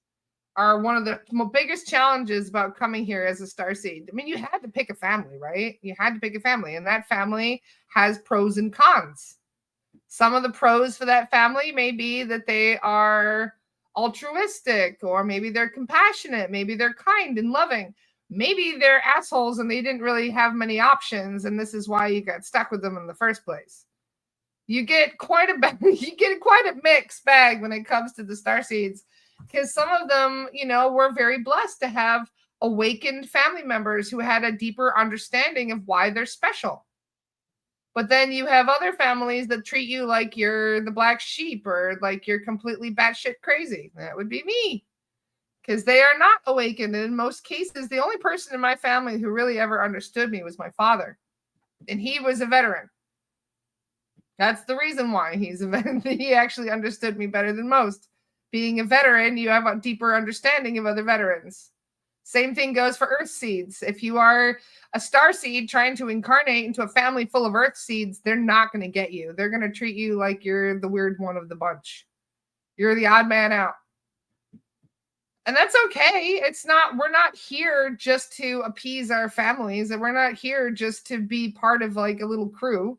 are one of the biggest challenges about coming here as a starseed. I mean, you had to pick a family, right? You had to pick a family, and that family has pros and cons. Some of the pros for that family may be that they are altruistic, or maybe they're compassionate, maybe they're kind and loving. Maybe they're assholes and they didn't really have many options, and this is why you got stuck with them in the first place. You get quite a mixed bag when it comes to the starseeds, because some of them, were very blessed to have awakened family members who had a deeper understanding of why they're special. But then you have other families that treat you like you're the black sheep, or like you're completely batshit crazy. That would be me, because they are not awakened. And in most cases, the only person in my family who really ever understood me was my father. And he was a veteran. That's the reason why he's a veteran. He actually understood me better than most. Being a veteran, you have a deeper understanding of other veterans. Same thing goes for earth seeds. If you are a star seed trying to incarnate into a family full of earth seeds, they're not going to get you. They're going to treat you like you're the weird one of the bunch. You're the odd man out. And that's okay. We're not here just to appease our families, and we're not here just to be part of like a little crew.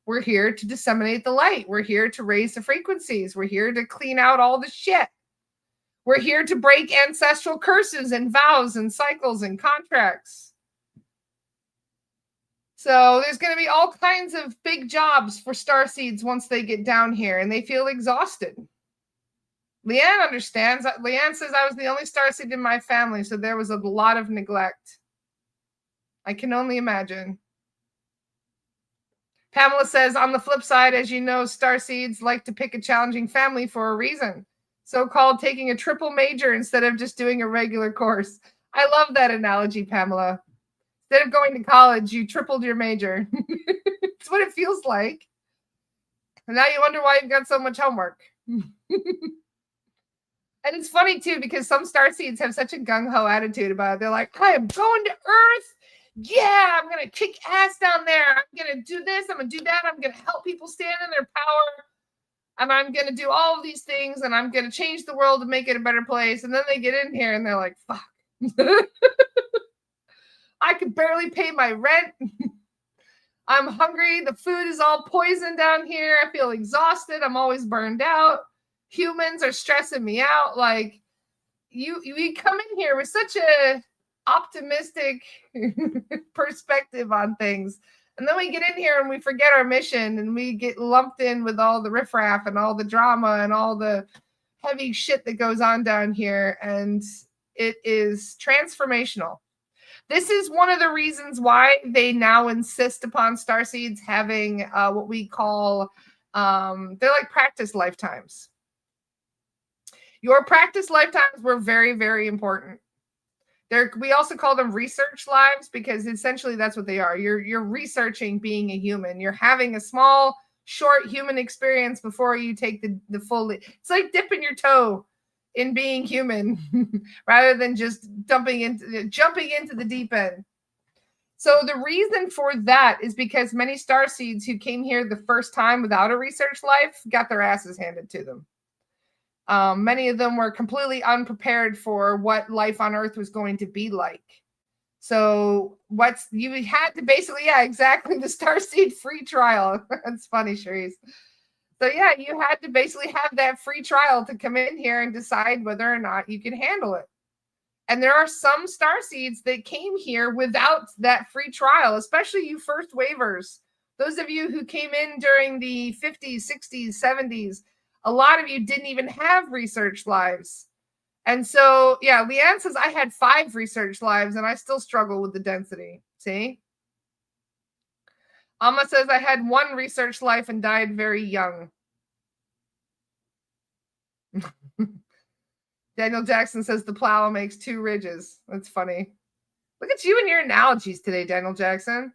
We're here to disseminate the light. We're here to raise the frequencies. We're here to clean out all the shit. We're here to break ancestral curses and vows and cycles and contracts. So there's going to be all kinds of big jobs for starseeds once they get down here, and they feel exhausted. Leanne understands. Leanne says, I was the only starseed in my family, so there was a lot of neglect. I can only imagine. Pamela says, on the flip side, as you know, starseeds like to pick a challenging family for a reason. So-called taking a triple major instead of just doing a regular course. I love that analogy, Pamela. Instead of going to college, you tripled your major. It's what it feels like. And now you wonder why you've got so much homework. And it's funny, too, because some starseeds have such a gung-ho attitude about it. They're like, I am going to Earth. Yeah, I'm going to kick ass down there. I'm going to do this. I'm going to do that. I'm going to help people stand in their power. And I'm going to do all of these things. And I'm going to change the world and make it a better place. And then they get in here and they're like, fuck. I can barely pay my rent. I'm hungry. The food is all poisoned down here. I feel exhausted. I'm always burned out. Humans are stressing me out. Like, we come in here with such a optimistic perspective on things, and then we get in here and we forget our mission, and we get lumped in with all the riffraff and all the drama and all the heavy shit that goes on down here, and it is transformational. This is one of the reasons why they now insist upon starseeds having what we call they're like practice lifetimes. Your practice lifetimes were very, very important. We also call them research lives, because essentially that's what they are. You're researching being a human. You're having a small, short human experience before you take the full. It's like dipping your toe in being human rather than just jumping into the deep end. So the reason for that is because many starseeds who came here the first time without a research life got their asses handed to them. Many of them were completely unprepared for what life on Earth was going to be like. So you had to basically, exactly, the starseed free trial. That's funny, Cherise. So you had to basically have that free trial to come in here and decide whether or not you can handle it. And there are some starseeds that came here without that free trial, especially you first waivers. Those of you who came in during the 50s, 60s, 70s, a lot of you didn't even have research lives. And so, Leanne says, I had 5 research lives and I still struggle with the density. See? Alma says, I had one research life and died very young. Daniel Jackson says the plow makes 2 ridges. That's funny. Look at you and your analogies today, Daniel Jackson.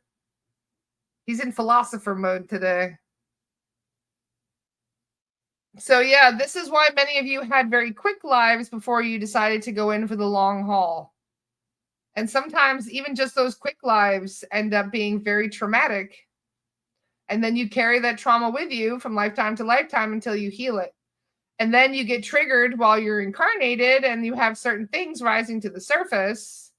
He's in philosopher mode today. So yeah, this is why many of you had very quick lives before you decided to go in for the long haul. And sometimes even just those quick lives end up being very traumatic. And then you carry that trauma with you from lifetime to lifetime until you heal it. And then you get triggered while you're incarnated and you have certain things rising to the surface,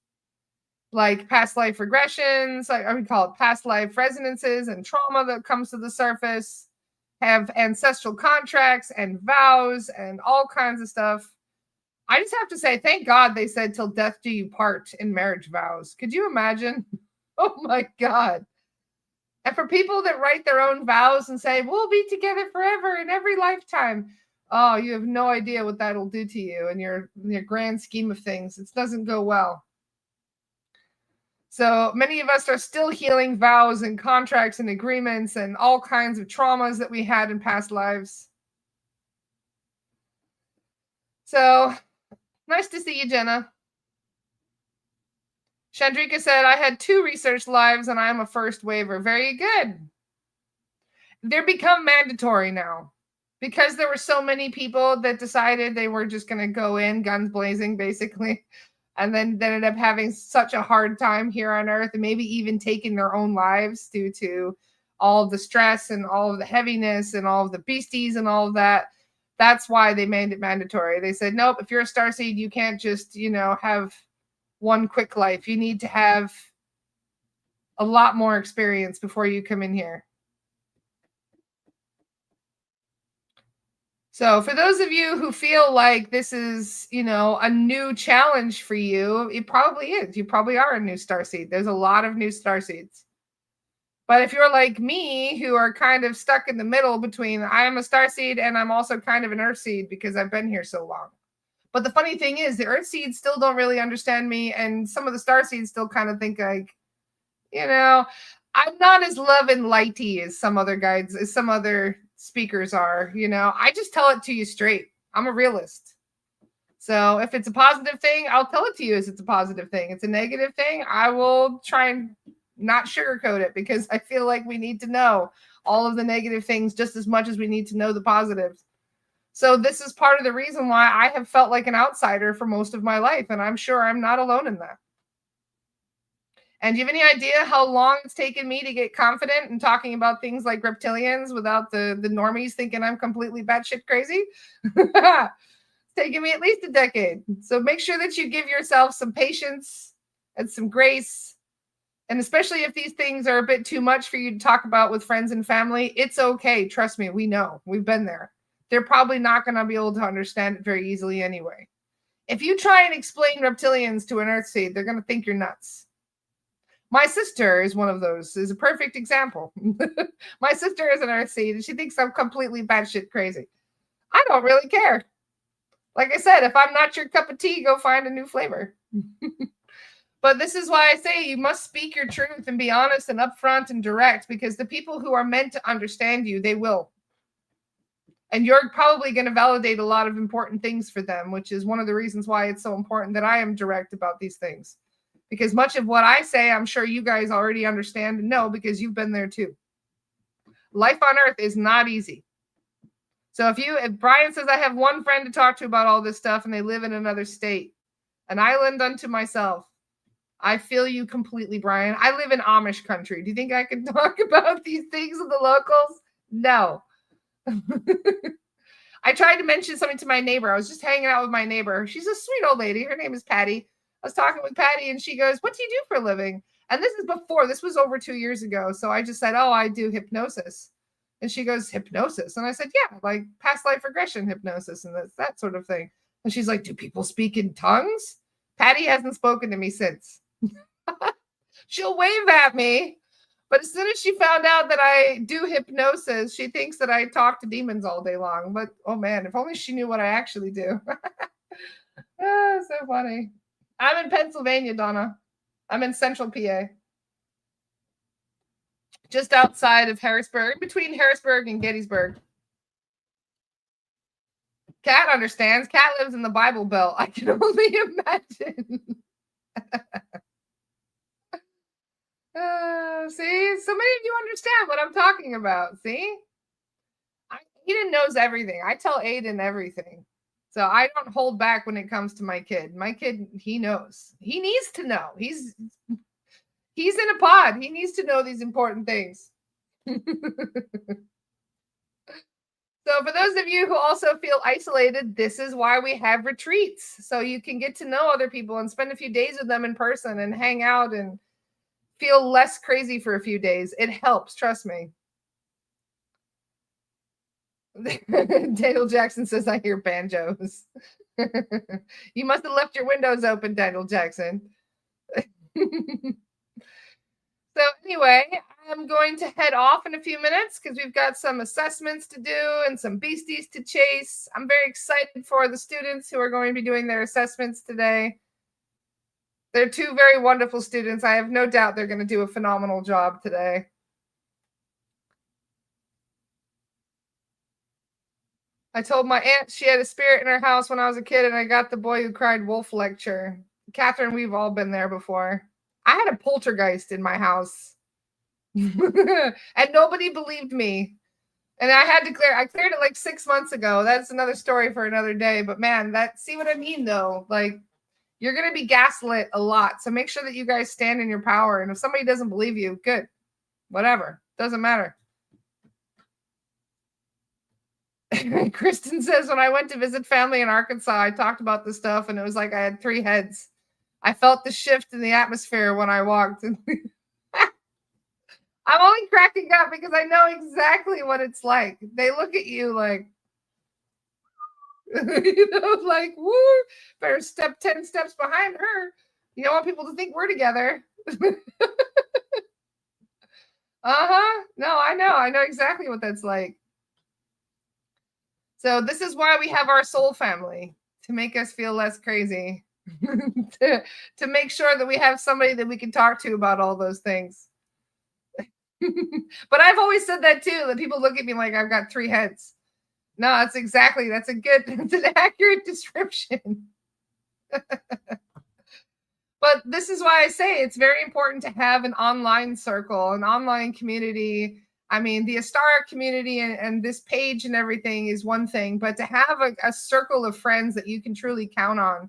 like past life regressions, like I would call it past life resonances and trauma that comes to the surface, have ancestral contracts and vows and all kinds of stuff. I just have to say, thank God they said till death do you part in marriage vows. Could you imagine? Oh my God. And for people that write their own vows and say, we'll be together forever in every lifetime. Oh, you have no idea what that'll do to you in your grand scheme of things. It doesn't go well. So many of us are still healing vows and contracts and agreements and all kinds of traumas that we had in past lives. So nice to see you, Jenna. Chandrika said, I had 2 research lives and I'm a first waiver. Very good. They're become mandatory now because there were so many people that decided they were just going to go in guns blazing, basically. And then ended up having such a hard time here on Earth and maybe even taking their own lives due to all of the stress and all of the heaviness and all of the beasties and all of that. That's why they made it mandatory. They said, nope, if you're a starseed, you can't just, have one quick life. You need to have a lot more experience before you come in here. So for those of you who feel like this is, a new challenge for you, it probably is. You probably are a new starseed. There's a lot of new starseeds. But if you're like me, who are kind of stuck in the middle between I am a starseed and I'm also kind of an earthseed because I've been here so long. But the funny thing is the earthseeds still don't really understand me. And some of the starseeds still kind of think like, I'm not as love and lighty as some other guides, as some other speakers are. I just tell it to you straight. I'm a realist. So if it's a positive thing, I'll tell it to you as it's a positive thing. It's a negative thing, I will try and not sugarcoat it because I feel like we need to know all of the negative things just as much as we need to know the positives. So this is part of the reason why I have felt like an outsider for most of my life. And I'm sure I'm not alone in that. And do you have any idea how long it's taken me to get confident in talking about things like reptilians without the normies thinking I'm completely batshit crazy? It's taken me at least a decade. So make sure that you give yourself some patience and some grace. And especially if these things are a bit too much for you to talk about with friends and family, it's okay. Trust me, we know. We've been there. They're probably not going to be able to understand it very easily anyway. If you try and explain reptilians to an earthseed, they're going to think you're nuts. My sister is one of those, is a perfect example. My sister is an earthseed and she thinks I'm completely batshit crazy. I don't really care. Like I said, if I'm not your cup of tea, go find a new flavor. But this is why I say you must speak your truth and be honest and upfront and direct, because the people who are meant to understand you, they will. And you're probably going to validate a lot of important things for them, which is one of the reasons why it's so important that I am direct about these things. Because much of what I say, I'm sure you guys already understand and know because you've been there too. Life on Earth is not easy. So if Brian says I have one friend to talk to about all this stuff and they live in another state, an island unto myself, I feel you completely, Brian. I live in Amish country. Do you think I can talk about these things with the locals? No. I tried to mention something to my neighbor. I was just hanging out with my neighbor. She's a sweet old lady. Her name is Patty. I was talking with Patty and she goes, what do you do for a living? And this was over 2 years ago. So I just said, oh, I do hypnosis. And she goes, hypnosis? And I said, yeah, like past life regression hypnosis and that sort of thing. And she's like, do people speak in tongues? Patty hasn't spoken to me since. She'll wave at me. But as soon as she found out that I do hypnosis, she thinks that I talk to demons all day long. But, oh man, if only she knew what I actually do. Oh, so funny. I'm in Pennsylvania, Donna. I'm in central PA. just outside of Harrisburg, between Harrisburg and Gettysburg. Cat understands. Cat lives in the Bible Belt. I can only imagine. See, so many of you understand what I'm talking about. See, Aiden knows everything. I tell Aiden everything. So I don't hold back when it comes to my kid. My kid, he knows. He needs to know. He's in a pod. He needs to know these important things. So for those of you who also feel isolated, this is why we have retreats. So you can get to know other people and spend a few days with them in person and hang out and feel less crazy for a few days. It helps, trust me. Daniel Jackson says, I hear banjos. You must have left your windows open, Daniel Jackson. So anyway, I'm going to head off in a few minutes because we've got some assessments to do and some beasties to chase. I'm very excited for the students who are going to be doing their assessments today. They're two very wonderful students. I have no doubt they're going to do a phenomenal job today. I told my aunt she had a spirit in her house when I was a kid, and I got the boy who cried wolf lecture. Catherine, we've all been there before. I had a poltergeist in my house. And nobody believed me. And I cleared it like 6 months ago. That's another story for another day. But man, see what I mean though? Like, you're going to be gaslit a lot. So make sure that you guys stand in your power. And if somebody doesn't believe you, good. Whatever. Doesn't matter. Kristen says, when I went to visit family in Arkansas, I talked about this stuff and it was like I had 3 heads. I felt the shift in the atmosphere when I walked. I'm only cracking up because I know exactly what it's like. They look at you like, like, woo, better step 10 steps behind her. You don't want people to think we're together. No, I know exactly what that's like. So this is why we have our soul family, to make us feel less crazy, to make sure that we have somebody that we can talk to about all those things. But I've always said that too, that people look at me like I've got 3 heads. No, that's an accurate description. But this is why I say it's very important to have an online circle, an online community. I mean, the Astara community and this page and everything is one thing, but to have a circle of friends that you can truly count on,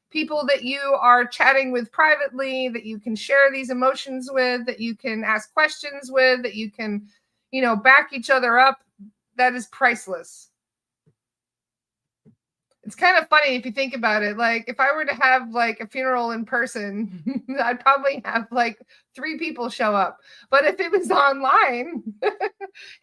people that you are chatting with privately, that you can share these emotions with, that you can ask questions with, that you can, back each other up, that is priceless. It's kind of funny if you think about it. Like, if I were to have like a funeral in person, I'd probably have like 3 people show up. But if it was online,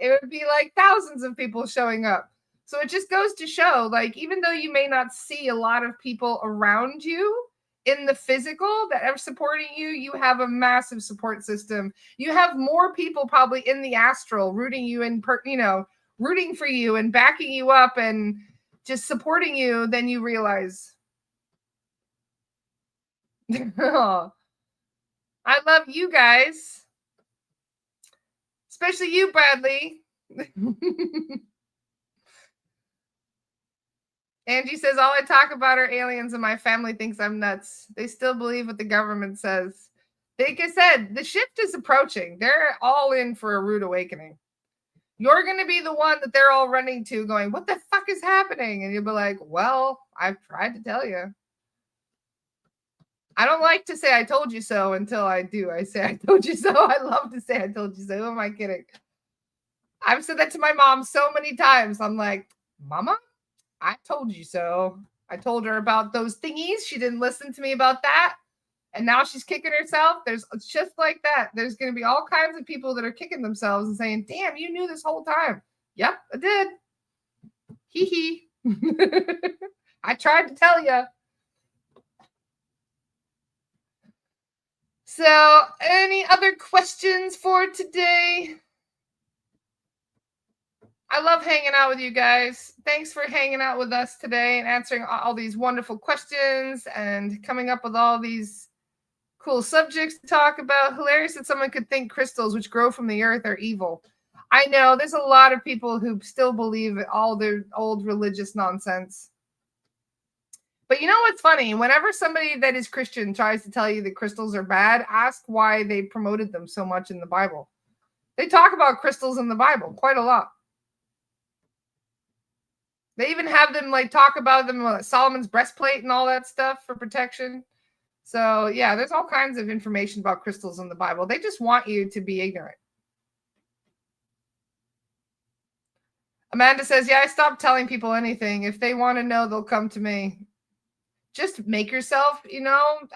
it would be like thousands of people showing up. So it just goes to show, like, even though you may not see a lot of people around you in the physical that are supporting you, you have a massive support system. You have more people probably in the astral rooting you rooting for you and backing you up and just supporting you than you realize. I love you guys. Especially you, Bradley. Angie says, all I talk about are aliens and my family thinks I'm nuts. They still believe what the government says. Like I said, the shift is approaching. They're all in for a rude awakening. You're going to be the one that they're all running to going, what the fuck is happening? And you'll be like, well, I've tried to tell you. I don't like to say I told you so until I do. I say I told you so. I love to say I told you so. Who am I kidding? I've said that to my mom so many times. I'm like, Mama, I told you so. I told her about those thingies. She didn't listen to me about that. And now she's kicking herself. It's just like that. There's going to be all kinds of people that are kicking themselves and saying, damn, you knew this whole time. Yep, I did. Hee hee. I tried to tell you. So, any other questions for today? I love hanging out with you guys. Thanks for hanging out with us today and answering all these wonderful questions and coming up with all these Cool subjects to talk about. Hilarious that someone could think crystals which grow from the earth are evil. I know there's a lot of people who still believe all their old religious nonsense. But you know what's funny? Whenever somebody that is Christian tries to tell you that crystals are bad, ask why they promoted them so much in the Bible. They talk about crystals in the Bible quite a lot. They even have them like talk about them, Solomon's breastplate and all that stuff for protection. So yeah, there's all kinds of information about crystals in the Bible. They just want you to be ignorant. Amanda says, yeah, I stopped telling people anything. If they want to know, they'll come to me. Just make yourself,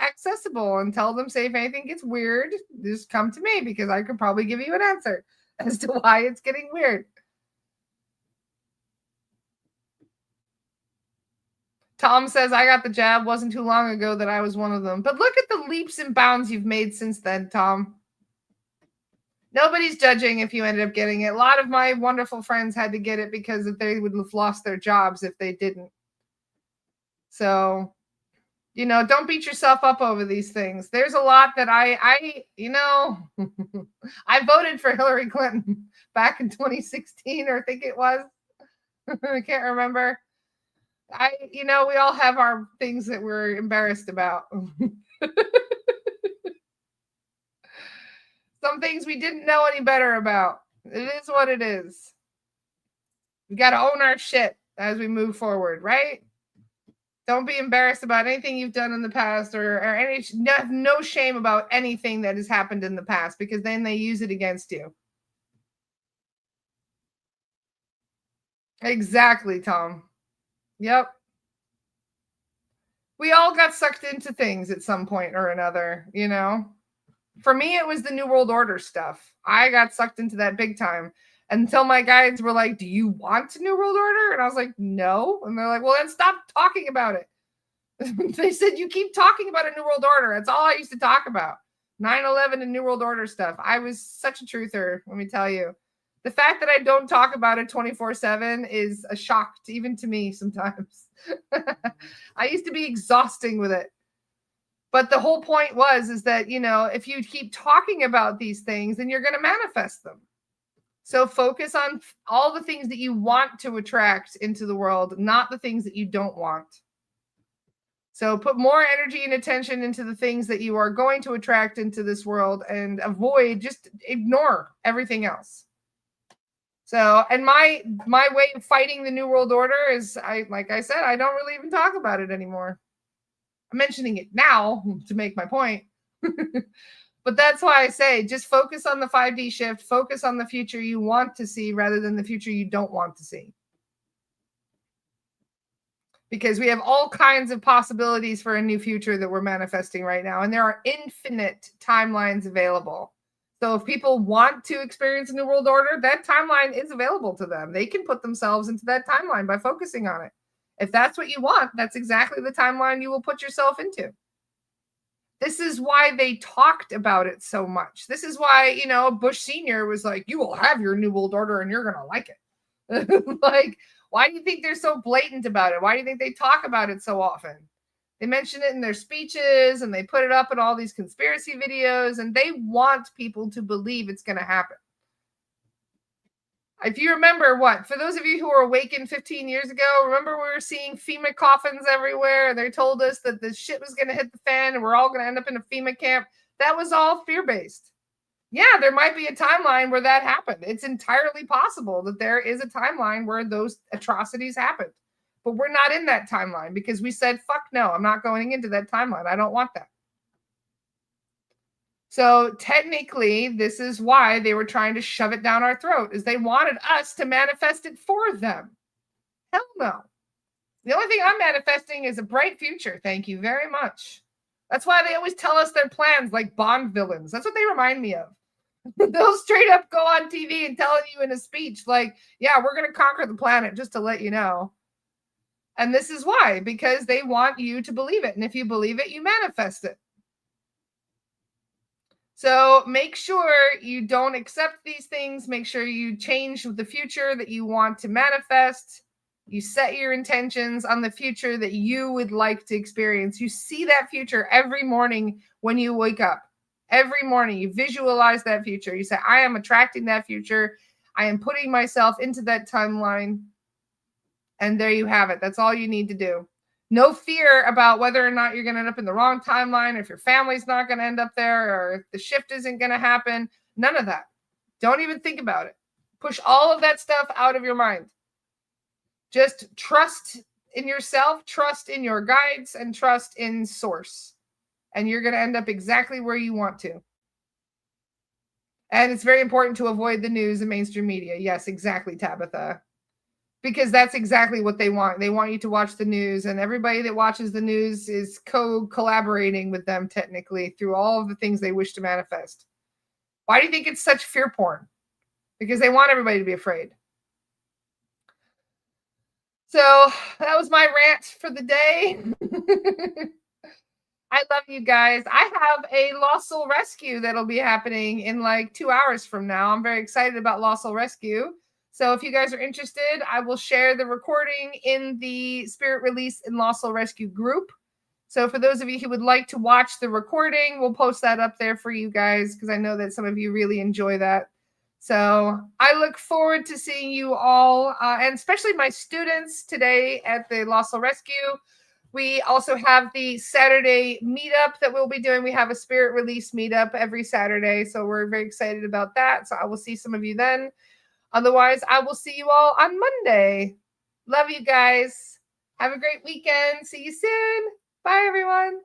accessible and tell them, say, if anything gets weird, just come to me because I could probably give you an answer as to why it's getting weird. Tom says, I got the jab. Wasn't too long ago that I was one of them. But look at the leaps and bounds you've made since then, Tom. Nobody's judging if you ended up getting it. A lot of my wonderful friends had to get it because they would have lost their jobs if they didn't. So, don't beat yourself up over these things. There's a lot that I voted for Hillary Clinton back in 2016, or I think it was. I can't remember. We all have our things that we're embarrassed about. Some things we didn't know any better about. It is what it is. We got to own our shit as we move forward, right? Don't be embarrassed about anything you've done in the past or no shame about anything that has happened in the past, because then they use it against you. Exactly, Tom. Yep. We all got sucked into things at some point or another, For me, it was the New World Order stuff. I got sucked into that big time until my guides were like, do you want a New World Order? And I was like, no. And they're like, well, then stop talking about it. They said, you keep talking about a New World Order. That's all I used to talk about. 9/11 and New World Order stuff. I was such a truther, let me tell you. The fact that I don't talk about it 24/7 is a shock even to me sometimes. I used to be exhausting with it. But the whole point is that, if you keep talking about these things, then you're going to manifest them. So focus on all the things that you want to attract into the world, not the things that you don't want. So put more energy and attention into the things that you are going to attract into this world and just ignore everything else. So, and my way of fighting the New World Order is, like I said, I don't really even talk about it anymore. I'm mentioning it now to make my point. But that's why I say, just focus on the 5D shift, focus on the future you want to see rather than the future you don't want to see. Because we have all kinds of possibilities for a new future that we're manifesting right now. And there are infinite timelines available. So if people want to experience a New World Order, that timeline is available to them. They can put themselves into that timeline by focusing on it. If that's what you want, that's exactly the timeline you will put yourself into. This is why they talked about it so much. This is why, Bush Sr. was like, you will have your New World Order and you're going to like it. Like, why do you think they're so blatant about it? Why do you think they talk about it so often? They mention it in their speeches and they put it up in all these conspiracy videos, and they want people to believe it's going to happen. If you remember, for those of you who were awakened 15 years ago, remember we were seeing FEMA coffins everywhere. They told us that the shit was going to hit the fan and we're all going to end up in a FEMA camp. That was all fear-based. Yeah, there might be a timeline where that happened. It's entirely possible that there is a timeline where those atrocities happened. But we're not in that timeline because we said, fuck no, I'm not going into that timeline. I don't want that. So technically, this is why they were trying to shove it down our throat, is they wanted us to manifest it for them. Hell no. The only thing I'm manifesting is a bright future. Thank you very much. That's why they always tell us their plans like Bond villains. That's what they remind me of. They'll straight up go on TV and tell you in a speech like, yeah, we're going to conquer the planet, just to let you know. And this is why, because they want you to believe it. And if you believe it, you manifest it. So make sure you don't accept these things. Make sure you change the future that you want to manifest. You set your intentions on the future that you would like to experience. You see that future every morning when you wake up. Every morning, you visualize that future. You say, I am attracting that future. I am putting myself into that timeline. And there you have it. That's all you need to do. No fear about whether or not you're going to end up in the wrong timeline, if your family's not going to end up there, or if the shift isn't going to happen. None of that. Don't even think about it. Push all of that stuff out of your mind. Just trust in yourself, trust in your guides, and trust in source. And you're going to end up exactly where you want to. And it's very important to avoid the news and mainstream media. Yes, exactly, Tabitha. Because that's exactly what they want. They want you to watch the news, and everybody that watches the news is collaborating with them technically through all of the things they wish to manifest. Why do you think it's such fear porn? Because they want everybody to be afraid. So that was my rant for the day. I love you guys. I have a Lost Soul Rescue that'll be happening in like 2 hours from now. I'm very excited about Lost Soul Rescue. So if you guys are interested, I will share the recording in the Spirit Release and Lost Soul Rescue group. So for those of you who would like to watch the recording, we'll post that up there for you guys because I know that some of you really enjoy that. So I look forward to seeing you all, and especially my students today at the Lost Soul Rescue. We also have the Saturday meetup that we'll be doing. We have a Spirit Release meetup every Saturday. So we're very excited about that. So I will see some of you then. Otherwise, I will see you all on Monday. Love you guys. Have a great weekend. See you soon. Bye, everyone.